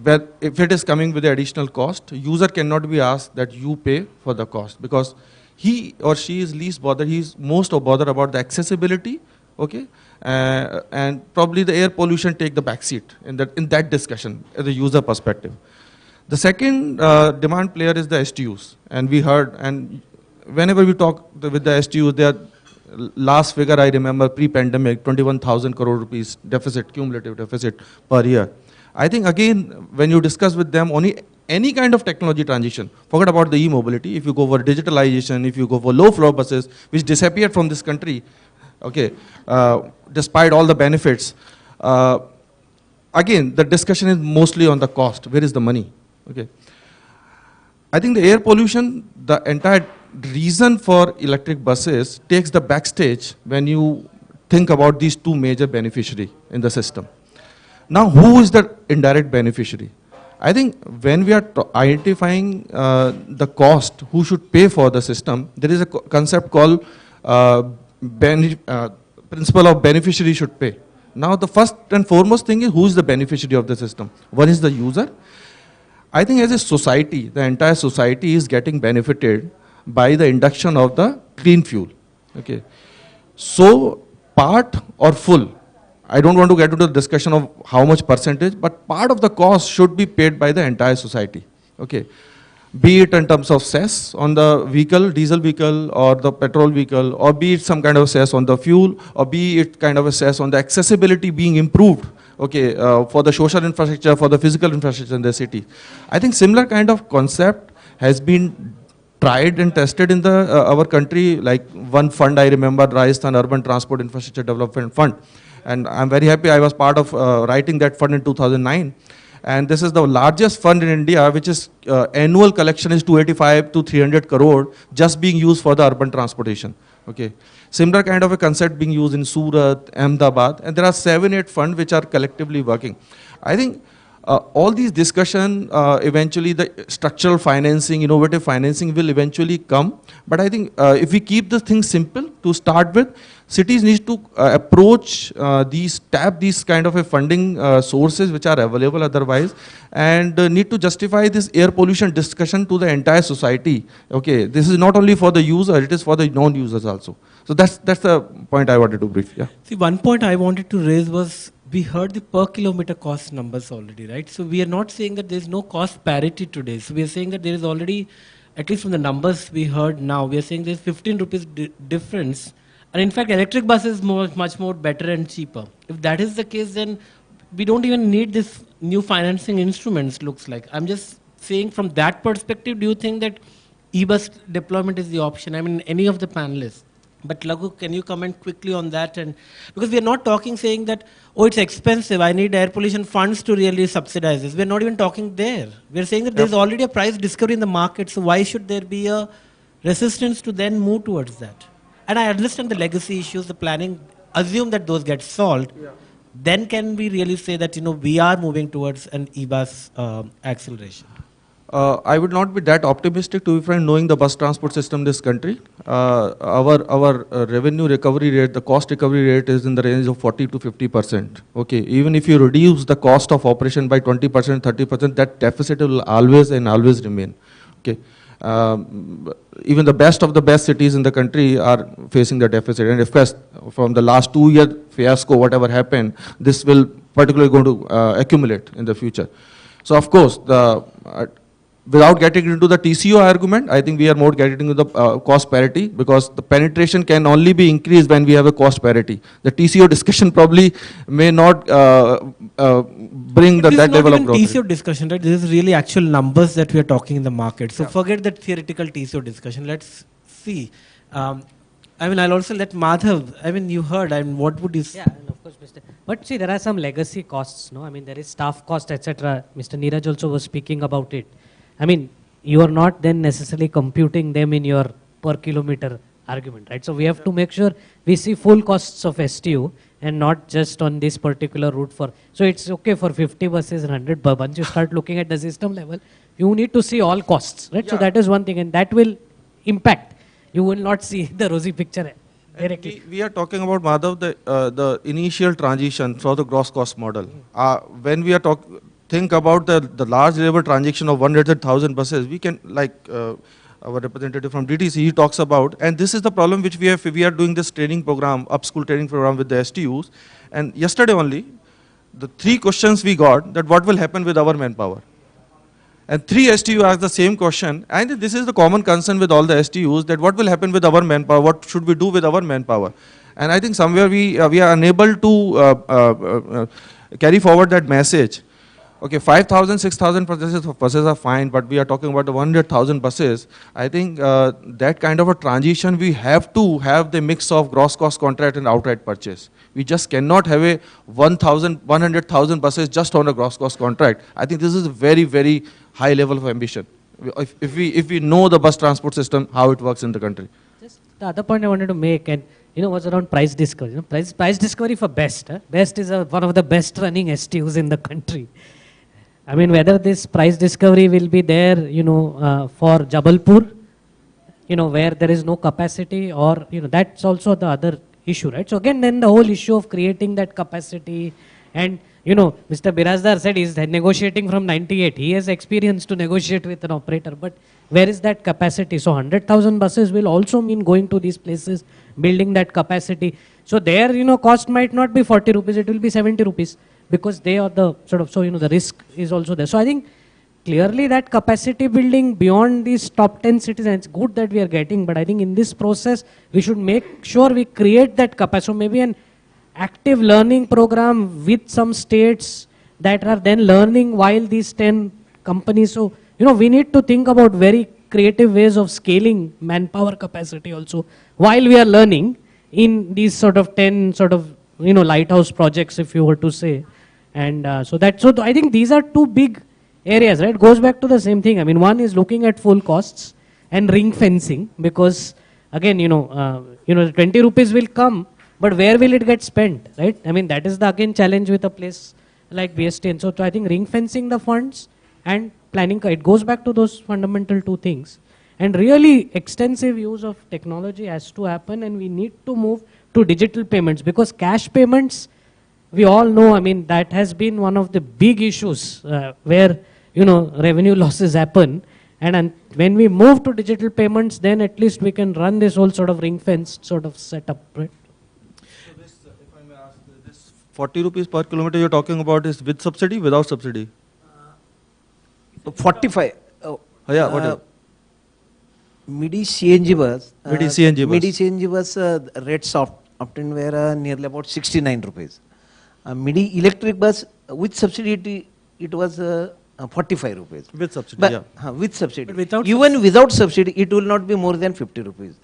But if it is coming with the additional cost, user cannot be asked that you pay for the cost, because he or she is least bothered, he is most bothered about the accessibility, okay? And probably the air pollution take the backseat in that discussion as a user perspective. The second demand player is the STUs, and we heard, and whenever we talk with the STUs, their last figure I remember pre-pandemic, 21,000 crore rupees deficit, cumulative deficit per year. I think again, when you discuss with them only any kind of technology transition, forget about the e-mobility, if you go for digitalization, if you go for low floor buses, which disappeared from this country, okay, despite all the benefits, again, the discussion is mostly on the cost, where is the money, okay. I think the air pollution, the entire reason for electric buses takes the backstage when you think about these two major beneficiaries in the system. Now, who is the indirect beneficiary? I think when we are identifying the cost, who should pay for the system, there is a concept called principle of beneficiary should pay. Now, the first and foremost thing is who is the beneficiary of the system? One is the user. I think as a society, the entire society is getting benefited by the induction of the clean fuel. Okay. So, part or full, I don't want to get into the discussion of how much percentage, but part of the cost should be paid by the entire society. Okay. Be it in terms of cess on the vehicle, diesel vehicle or the petrol vehicle, or be it some kind of cess on the fuel, or be it kind of a cess on the accessibility being improved, okay, for the social infrastructure, for the physical infrastructure in the city. I think similar kind of concept has been tried and tested in the our country, like one fund I remember, Rajasthan Urban Transport Infrastructure Development Fund. And I'm very happy I was part of writing that fund in 2009. And this is the largest fund in India, which is annual collection is 285 to 300 crore just being used for the urban transportation. Okay. Similar kind of a concept being used in Surat, Ahmedabad, and there are 7-8 funds which are collectively working. I think all these discussion, eventually the structural financing, innovative financing will eventually come. But I think if we keep the thing simple to start with, cities need to approach tap these kind of a funding sources which are available otherwise, and need to justify this air pollution discussion to the entire society. Okay, this is not only for the user, it is for the non-users also. So that's the point I wanted to brief. Yeah. See, one point I wanted to raise was, we heard the per kilometer cost numbers already, right? So we are not saying that there is no cost parity today. So we are saying that there is already, at least from the numbers we heard now, we are saying there is 15 rupees difference. And in fact, electric bus is much more better and cheaper. If that is the case, then we don't even need this new financing instruments, looks like. I'm just saying from that perspective, do you think that e-bus deployment is the option? I mean, any of the panelists. But Laghu, can you comment quickly on that? And because we are not talking saying that, oh, it's expensive, I need air pollution funds to really subsidize this. We're not even talking there. We're saying that there's already a price discovery in the market, so why should there be a resistance to then move towards that? And I understand the legacy issues, the planning, assume that those get solved. Yeah. Then can we really say that, we are moving towards an e-bus acceleration? I would not be that optimistic, to be frank, knowing the bus transport system in this country. Our revenue recovery rate, the cost recovery rate is in the range of 40 to 50%. Okay, even if you reduce the cost of operation by 20%, 30%, that deficit will always and always remain. Okay. Even the best of the best cities in the country are facing the deficit. And of course, from the last 2-year fiasco, whatever happened, this will particularly going to accumulate in the future. So of course, without getting into the TCO argument, I think we are more getting into the cost parity, because the penetration can only be increased when we have a cost parity. The TCO discussion probably may not bring that level of growth. This is not even TCO discussion, right? This is really actual numbers that we are talking in the market. So forget that theoretical TCO discussion. Let's see. I'll also let Madhav, you heard, what would you say? Yeah, and of course, Mr. But see, there are some legacy costs, no? There is staff cost, etc. Mr. Neeraj also was speaking about it. You are not then necessarily computing them in your per kilometer argument, right? So we have to make sure we see full costs of STU and not just on this particular route so it's okay for 50 buses and 100, but once you start looking at the system level, you need to see all costs, right? So that is one thing, and that will impact. You will not see the rosy picture directly. We are talking about, Madhav, the initial transition for the gross cost model. When we are think about the large level transaction of 100,000 buses, we can, like our representative from DTC, he talks about, and this is the problem which we have. We are doing this training program, upschool training program with the STUs, and yesterday only, the 3 questions we got, that what will happen with our manpower. And 3 STU asked the same question, and this is the common concern with all the STUs, that what will happen with our manpower, what should we do with our manpower. And I think somewhere we are unable to carry forward that message. Okay, 5,000, 6,000 buses are fine, but we are talking about the 100,000 buses. I think that kind of a transition, we have to have the mix of gross cost contract and outright purchase. We just cannot have a 100,000 buses just on a gross cost contract. I think this is a very, very high level of ambition. If we know the bus transport system, how it works in the country. Just the other point I wanted to make, and was around price discovery. Price discovery for Best. Best is one of the best running STUs in the country. I mean, whether this price discovery will be there, for Jabalpur, where there is no capacity, or, that's also the other issue, right? So again, then the whole issue of creating that capacity, and, Mr. Birazdar said he's negotiating from 98. He has experience to negotiate with an operator, but where is that capacity? So 100,000 buses will also mean going to these places, building that capacity. So there, cost might not be 40 rupees, it will be 70 rupees. Because they are the the risk is also there. So I think clearly that capacity building beyond these top 10 cities, and it's good that we are getting, but I think in this process, we should make sure we create that capacity. So maybe an active learning program with some states that are then learning while these 10 companies. So, we need to think about very creative ways of scaling manpower capacity also while we are learning in these 10 lighthouse projects, if you were to say. And so I think these are 2 big areas, right? Goes back to the same thing. I mean, one is looking at full costs and ring fencing, because again, 20 rupees will come, but where will it get spent, right? I mean, that is the again challenge with a place like BST. And so I think ring fencing the funds and planning, it goes back to those fundamental 2 things. And really extensive use of technology has to happen, and we need to move to digital payments, because cash payments, we all know, I mean, that has been one of the big issues where, revenue losses happen. And when we move to digital payments, then at least we can run this whole ring-fenced setup, right? So this, if I may ask, this 40 rupees per kilometer you're talking about is with subsidy, without subsidy? 45. Yeah, what MIDI CNG bus. MIDI CNG bus rates often were nearly about 69 rupees. MIDI electric bus with subsidy it was 45 rupees. With subsidy, but, with subsidy. But even without subsidy, it will not be more than 50 rupees.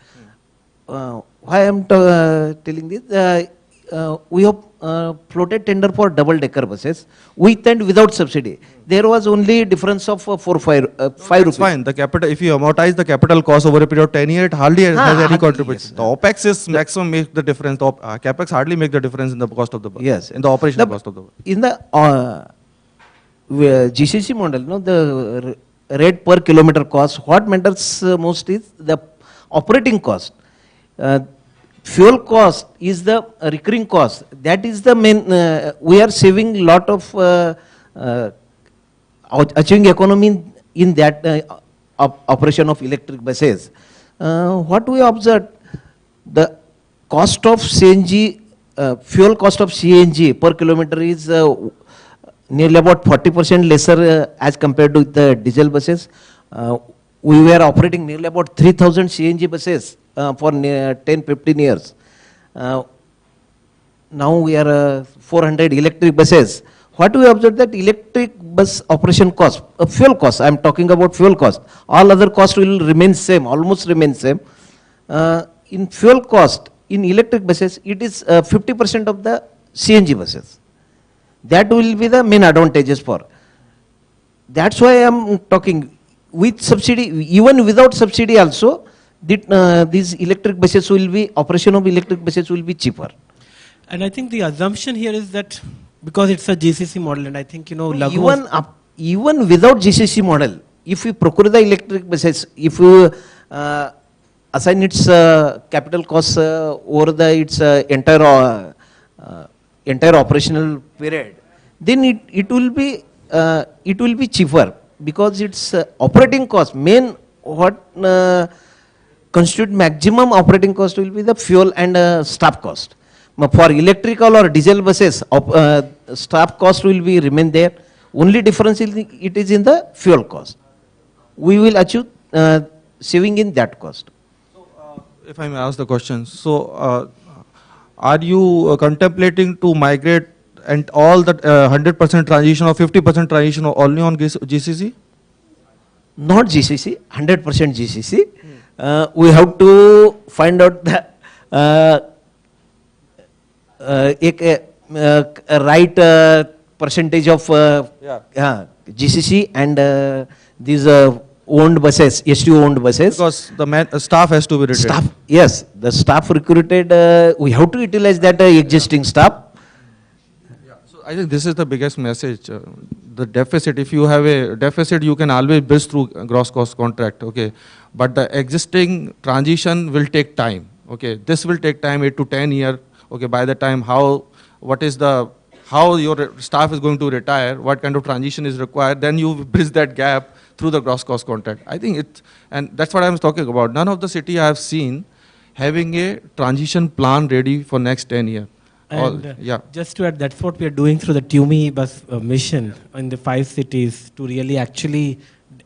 Why I am telling this? We have floated tender for double-decker buses with and without subsidy. There was only difference of 5 rupees. Fine. The capital, if you amortize the capital cost over a period of 10 years, it hardly has any contribution. Yes. The OPEX is maximum make the difference. The CAPEX hardly make the difference in the cost of the bus. Yes. In the operational cost of the bus. In the GCC model, the rate per kilometer cost, what matters most is the operating cost. Fuel cost is the recurring cost. That is the main, we are saving a lot of achieving economy in that operation of electric buses. What we observed, the cost of CNG, fuel cost of CNG per kilometer is nearly about 40% lesser as compared to the diesel buses. We were operating nearly about 3,000 CNG buses for 10-15 years. Now we are 400 electric buses. What we observed that electric bus operation cost, fuel cost, I am talking about fuel cost, all other costs will remain same, almost remain same. In fuel cost, in electric buses, it is 50% of the CNG buses. That will be the main advantages for. That's why I am talking with subsidy, even without subsidy also, these electric buses will be, operation of electric buses will be cheaper. And I think the assumption here is that because it's a GCC model, and I think, even without GCC model, if we procure the electric buses, if we assign its capital costs over the its entire operational period, then it will be cheaper, because its operating cost, main what constitute maximum operating cost will be the fuel and staff cost. For electrical or diesel buses, staff cost will be remain there. Only difference it is in the fuel cost. We will achieve saving in that cost. If I may ask the question, so are you contemplating to migrate and all that 100% transition or 50% transition only on GCC? Not GCC, 100% GCC. We have to find out the right percentage of GCC and these owned buses, STU owned buses. Because the staff has to be retained. Staff, yes, the staff recruited, we have to utilize that existing staff. So I think this is the biggest message. The deficit, if you have a deficit, you can always bridge through gross cost contract, okay. But the existing transition will take time, okay. This will take time, 8 to 10 years, okay. By the time how your staff is going to retire, what kind of transition is required, then you bridge that gap through the gross cost contract. I think and that's what I was talking about. None of the city I have seen having a transition plan ready for next 10 years. And just to add, that's what we are doing through the TUMI bus mission in the 5 cities to really actually,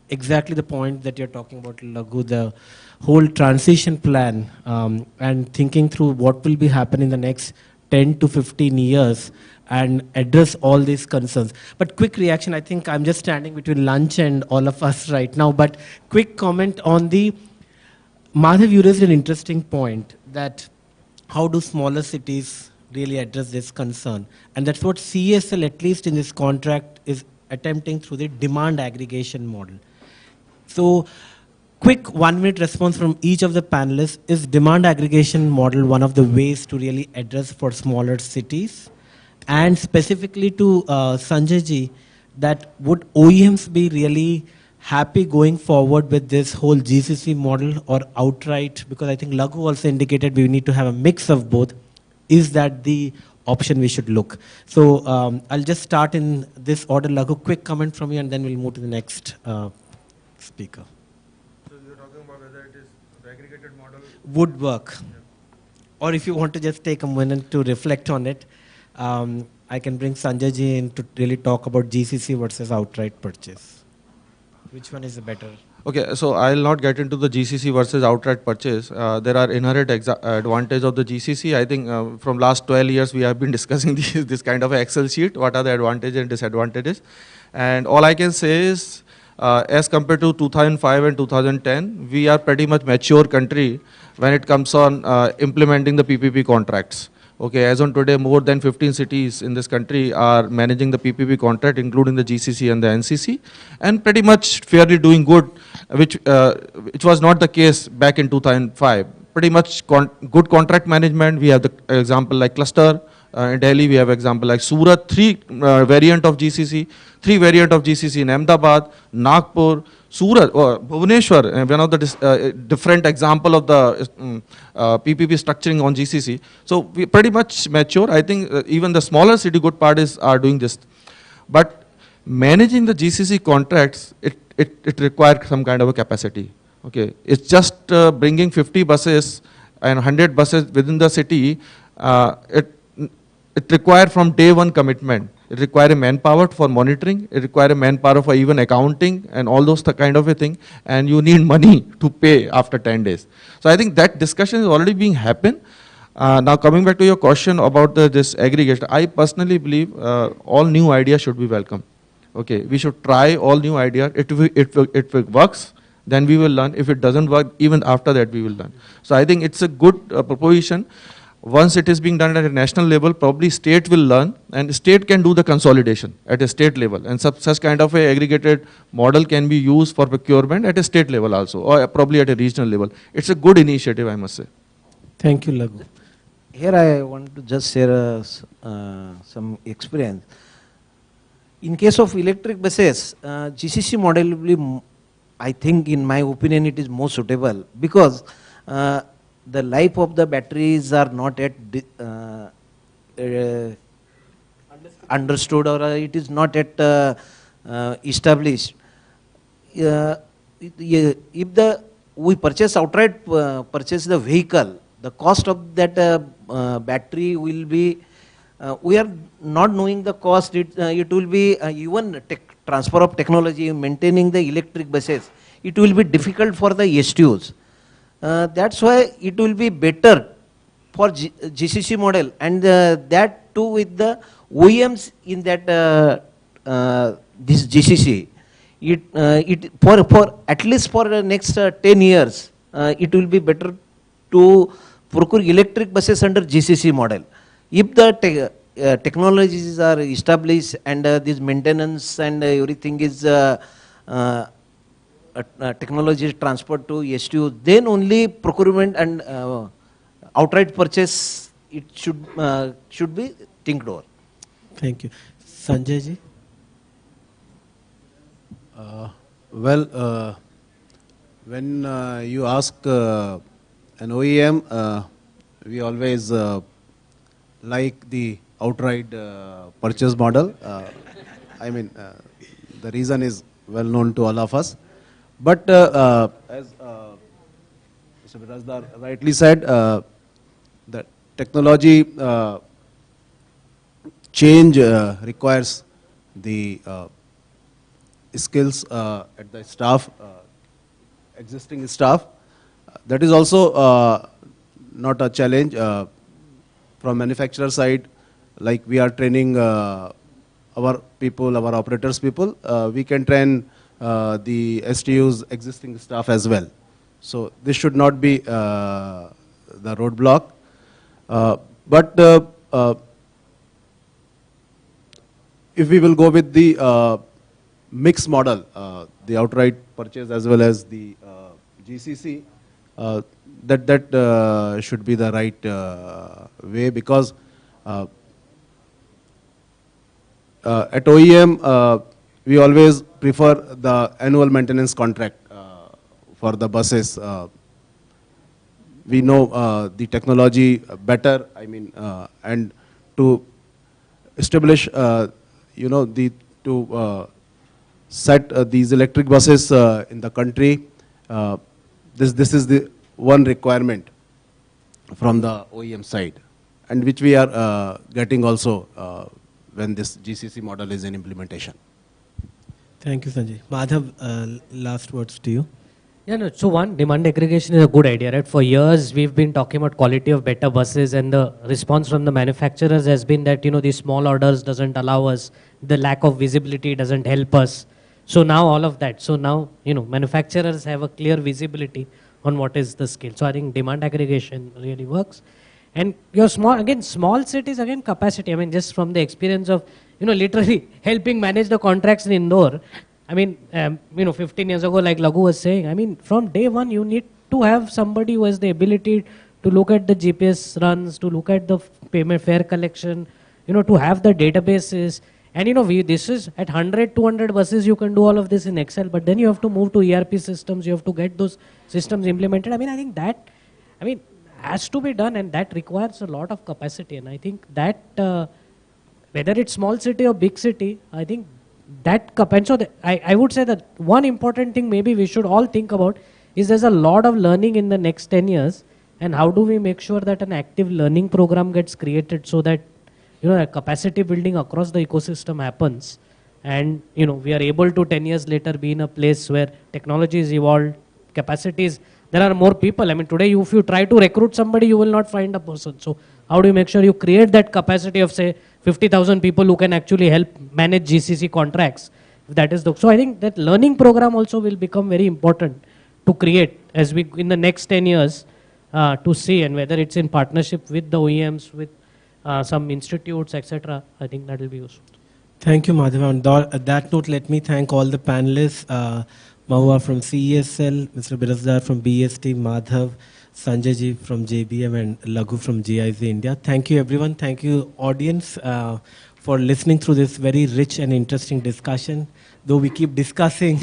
exactly the point that you're talking about, Laghu, the whole transition plan and thinking through what will be happening in the next 10 to 15 years and address all these concerns. But quick reaction, I think I'm just standing between lunch and all of us right now, but quick comment on the, Madhav, you raised an interesting point that how do smaller cities really address this concern? And that's what CSL, at least in this contract, is attempting through the demand aggregation model. So quick 1-minute response from each of the panelists. Is demand aggregation model one of the ways to really address for smaller cities? And specifically to Sanjay ji, that would OEMs be really happy going forward with this whole GCC model or outright? Because I think Laghu also indicated we need to have a mix of both. Is that the option we should look? So I'll just start in this order. Laghu, quick comment from you and then we'll move to the next speaker. So you're talking about whether it is the aggregated model? Would work. Yeah. Or if you want to just take a minute to reflect on it, I can bring Sanjay ji in to really talk about GCC versus outright purchase. Which one is the better? Okay, so I'll not get into the GCC versus outright purchase. There are inherent advantages of the GCC. I think from last 12 years we have been discussing this kind of Excel sheet. What are the advantages and disadvantages? And all I can say is, as compared to 2005 and 2010, we are pretty much mature country when it comes on implementing the PPP contracts. Okay, as on today, more than 15 cities in this country are managing the PPP contract, including the GCC and the NCC, and pretty much fairly doing good, which was not the case back in 2005. Pretty much good contract management. We have the example like cluster. In Delhi, we have example like Surat, 3 variant of GCC, 3 variant of GCC in Ahmedabad, Nagpur, Surat, Bhubaneswar, one of the different example of the PPP structuring on GCC. So we pretty much mature. I think even the smaller city good parties are doing this. But managing the GCC contracts, it requires some kind of a capacity. Okay, it's just bringing 50 buses and 100 buses within the city. It requires from day one commitment. It requires a manpower for monitoring. It requires a manpower for even accounting and all those kind of a thing. And you need money to pay after 10 days. So I think that discussion is already being happened. Now coming back to your question about this aggregate, I personally believe all new ideas should be welcome. Okay, we should try all new ideas. If it works, then we will learn. If it doesn't work, even after that we will learn. So I think it's a good proposition. Once it is being done at a national level, probably state will learn, and state can do the consolidation at a state level. And such kind of a aggregated model can be used for procurement at a state level also, or probably at a regional level. It's a good initiative, I must say. Thank you, Laghu. Here I want to just share some experience. In case of electric buses, GCC model will be I think, in my opinion, it is more suitable because the life of the batteries are not yet understood, or it is not yet established. If we purchase outright, purchase the vehicle, the cost of that battery will be, we are not knowing the cost. It will be even transfer of technology, maintaining the electric buses. It will be difficult for the STOs. That's why it will be better for GCC model, and that too with the OEMs in that this GCC. For at least for the next 10 years, it will be better to procure electric buses under GCC model. If the technologies are established and this maintenance and everything is technology is transferred to STU, then only procurement and outright purchase it should be think over. Thank you. Sanjay ji? When you ask an OEM, we always like the outright purchase model. I mean, the reason is well known to all of us. But as Mr. Birazdar rightly said, the technology change requires the skills at the staff, existing staff. That is also not a challenge from manufacturer side. Like we are training our people, our operators people, we can train the STU's existing staff as well. So this should not be the roadblock. But if we will go with the mix model, the outright purchase as well as the GCC, that should be the right way, because at OEM we always prefer the annual maintenance contract for the buses. We know the technology better, I mean, and to establish, to set these electric buses in the country, this is the one requirement from the OEM side, and which we are getting also when this GCC model is in implementation. Thank you, Sanjay. Madhav, last words to you. Yeah, no, so one, demand aggregation is a good idea, right? For years, we've been talking about quality of better buses, and the response from the manufacturers has been that, these small orders doesn't allow us, the lack of visibility doesn't help us. So now all of that. So now, manufacturers have a clear visibility on what is the scale. So I think demand aggregation really works. And your small cities, again, capacity. I mean, just from the experience of, literally helping manage the contracts in Indore. I mean, 15 years ago, like Lagu was saying, I mean, from day one, you need to have somebody who has the ability to look at the GPS runs, to look at the payment fare collection, to have the databases. And this is at 100, 200 buses, you can do all of this in Excel, but then you have to move to ERP systems, you have to get those systems implemented. I mean, I think that, has to be done, and that requires a lot of capacity. And I think that, whether it's small city or big city, I think that, and so I would say that one important thing maybe we should all think about is there's a lot of learning in the next 10 years, and how do we make sure that an active learning program gets created so that capacity building across the ecosystem happens, and we are able to 10 years later be in a place where technology is evolved, capacities, there are more people. I mean, today if you try to recruit somebody, you will not find a person. So how do you make sure you create that capacity of, say, 50,000 people who can actually help manage GCC contracts? That is so I think that learning program also will become very important to create as we in the next 10 years to see, and whether it's in partnership with the OEMs, with some institutes, etc. I think that will be useful. Thank you, Madhav. On that note, let me thank all the panelists, Mahua from CESL, Mr. Birazdar from BST, Madhav, Sanjay ji from JBM and Laghu from GIZ India. Thank you everyone, thank you audience for listening through this very rich and interesting discussion. Though we keep discussing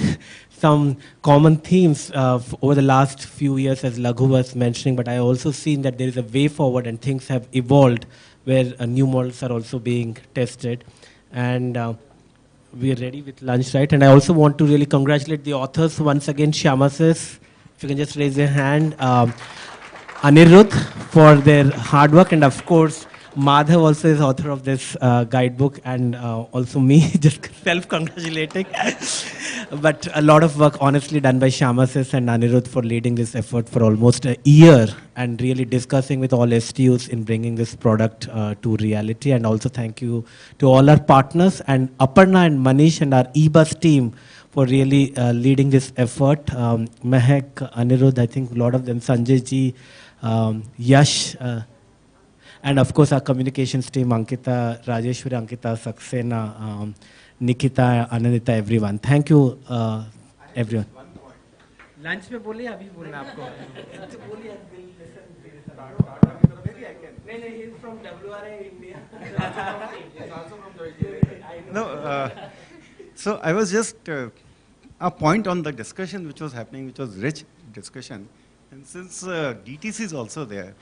some common themes over the last few years as Laghu was mentioning, but I also seen that there is a way forward and things have evolved where new models are also being tested. And we are ready with lunch, right? And I also want to really congratulate the authors once again, Shyamasis, if you can just raise your hand, Anirudh for their hard work, and of course, Madhav also is author of this guidebook, and also me, just self-congratulating. But a lot of work honestly done by Shyamasis and Anirudh for leading this effort for almost a year and really discussing with all STUs in bringing this product to reality. And also thank you to all our partners and Aparna and Manish and our eBus team for really leading this effort. Mehak, Anirudh, I think a lot of them, Sanjay ji, Yash, and of course our communications team, Ankita, Rajeshwari, Ankita, Saxena, Nikita, Anandita, everyone. Thank you, everyone. Lunch में बोलिए अभी बोलना आपको बोलिए नहीं he is from WRI India. No, so I was just a point on the discussion which was happening, which was rich discussion, and since DTC is also there,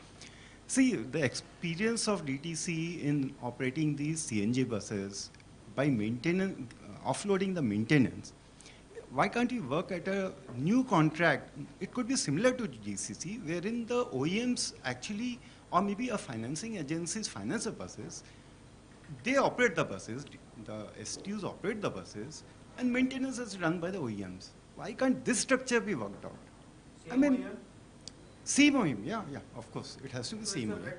see the experience of DTC in operating these CNG buses by maintenance, offloading the maintenance. Why can't you work at a new contract? It could be similar to GCC, wherein the OEMs actually, or maybe a financing agencies finance the buses, they operate the buses, the STUs operate the buses, and maintenance is run by the OEMs. Why can't this structure be worked out? I mean, same OEM, yeah, of course. It has to be same OEM.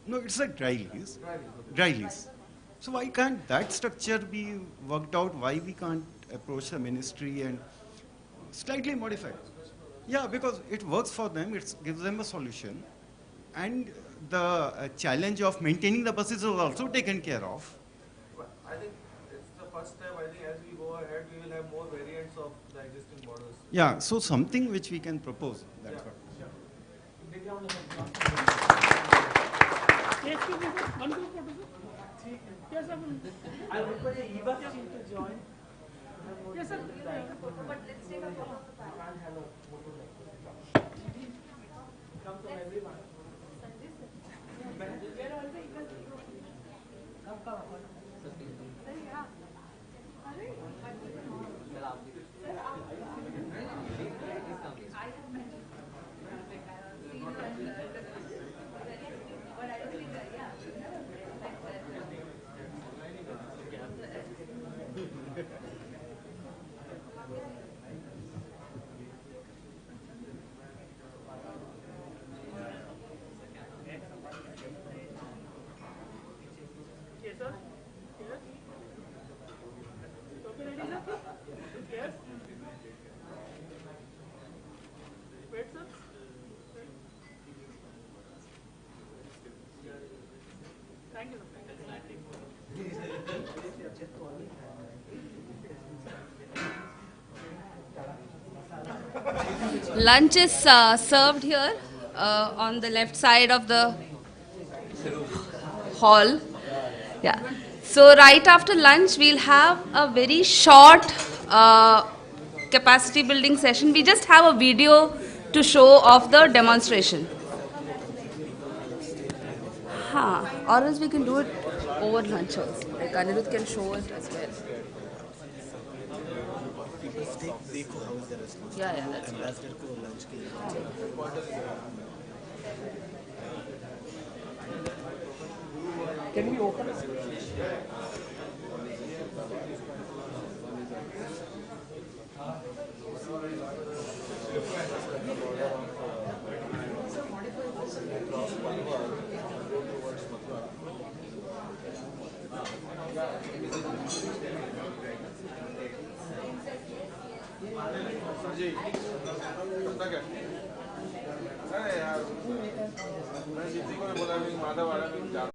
No, it's a dry lease. Dry lease. So why can't that structure be worked out? Why we can't approach the ministry and slightly modify? Yeah, because it works for them, it gives them a solution. And the challenge of maintaining the buses is also taken care of. I think it's the first step. I think as we go ahead, we will have more variants of the existing models. Yeah, so something which we can propose. That's what. I'll request the EValuator team to join. Yes, sir. But let's take a photo. Come from everyone. Lunch is served here on the left side of the hall. Yeah. So right after lunch, we'll have a very short capacity building session. We just have a video to show of the demonstration. Or else we can do it over lunch also. Like Anirudh can show it as well. Yeah, that's right. Can we open it? जी करता क्या अरे यार मैं दीदी को बोला माधव वाला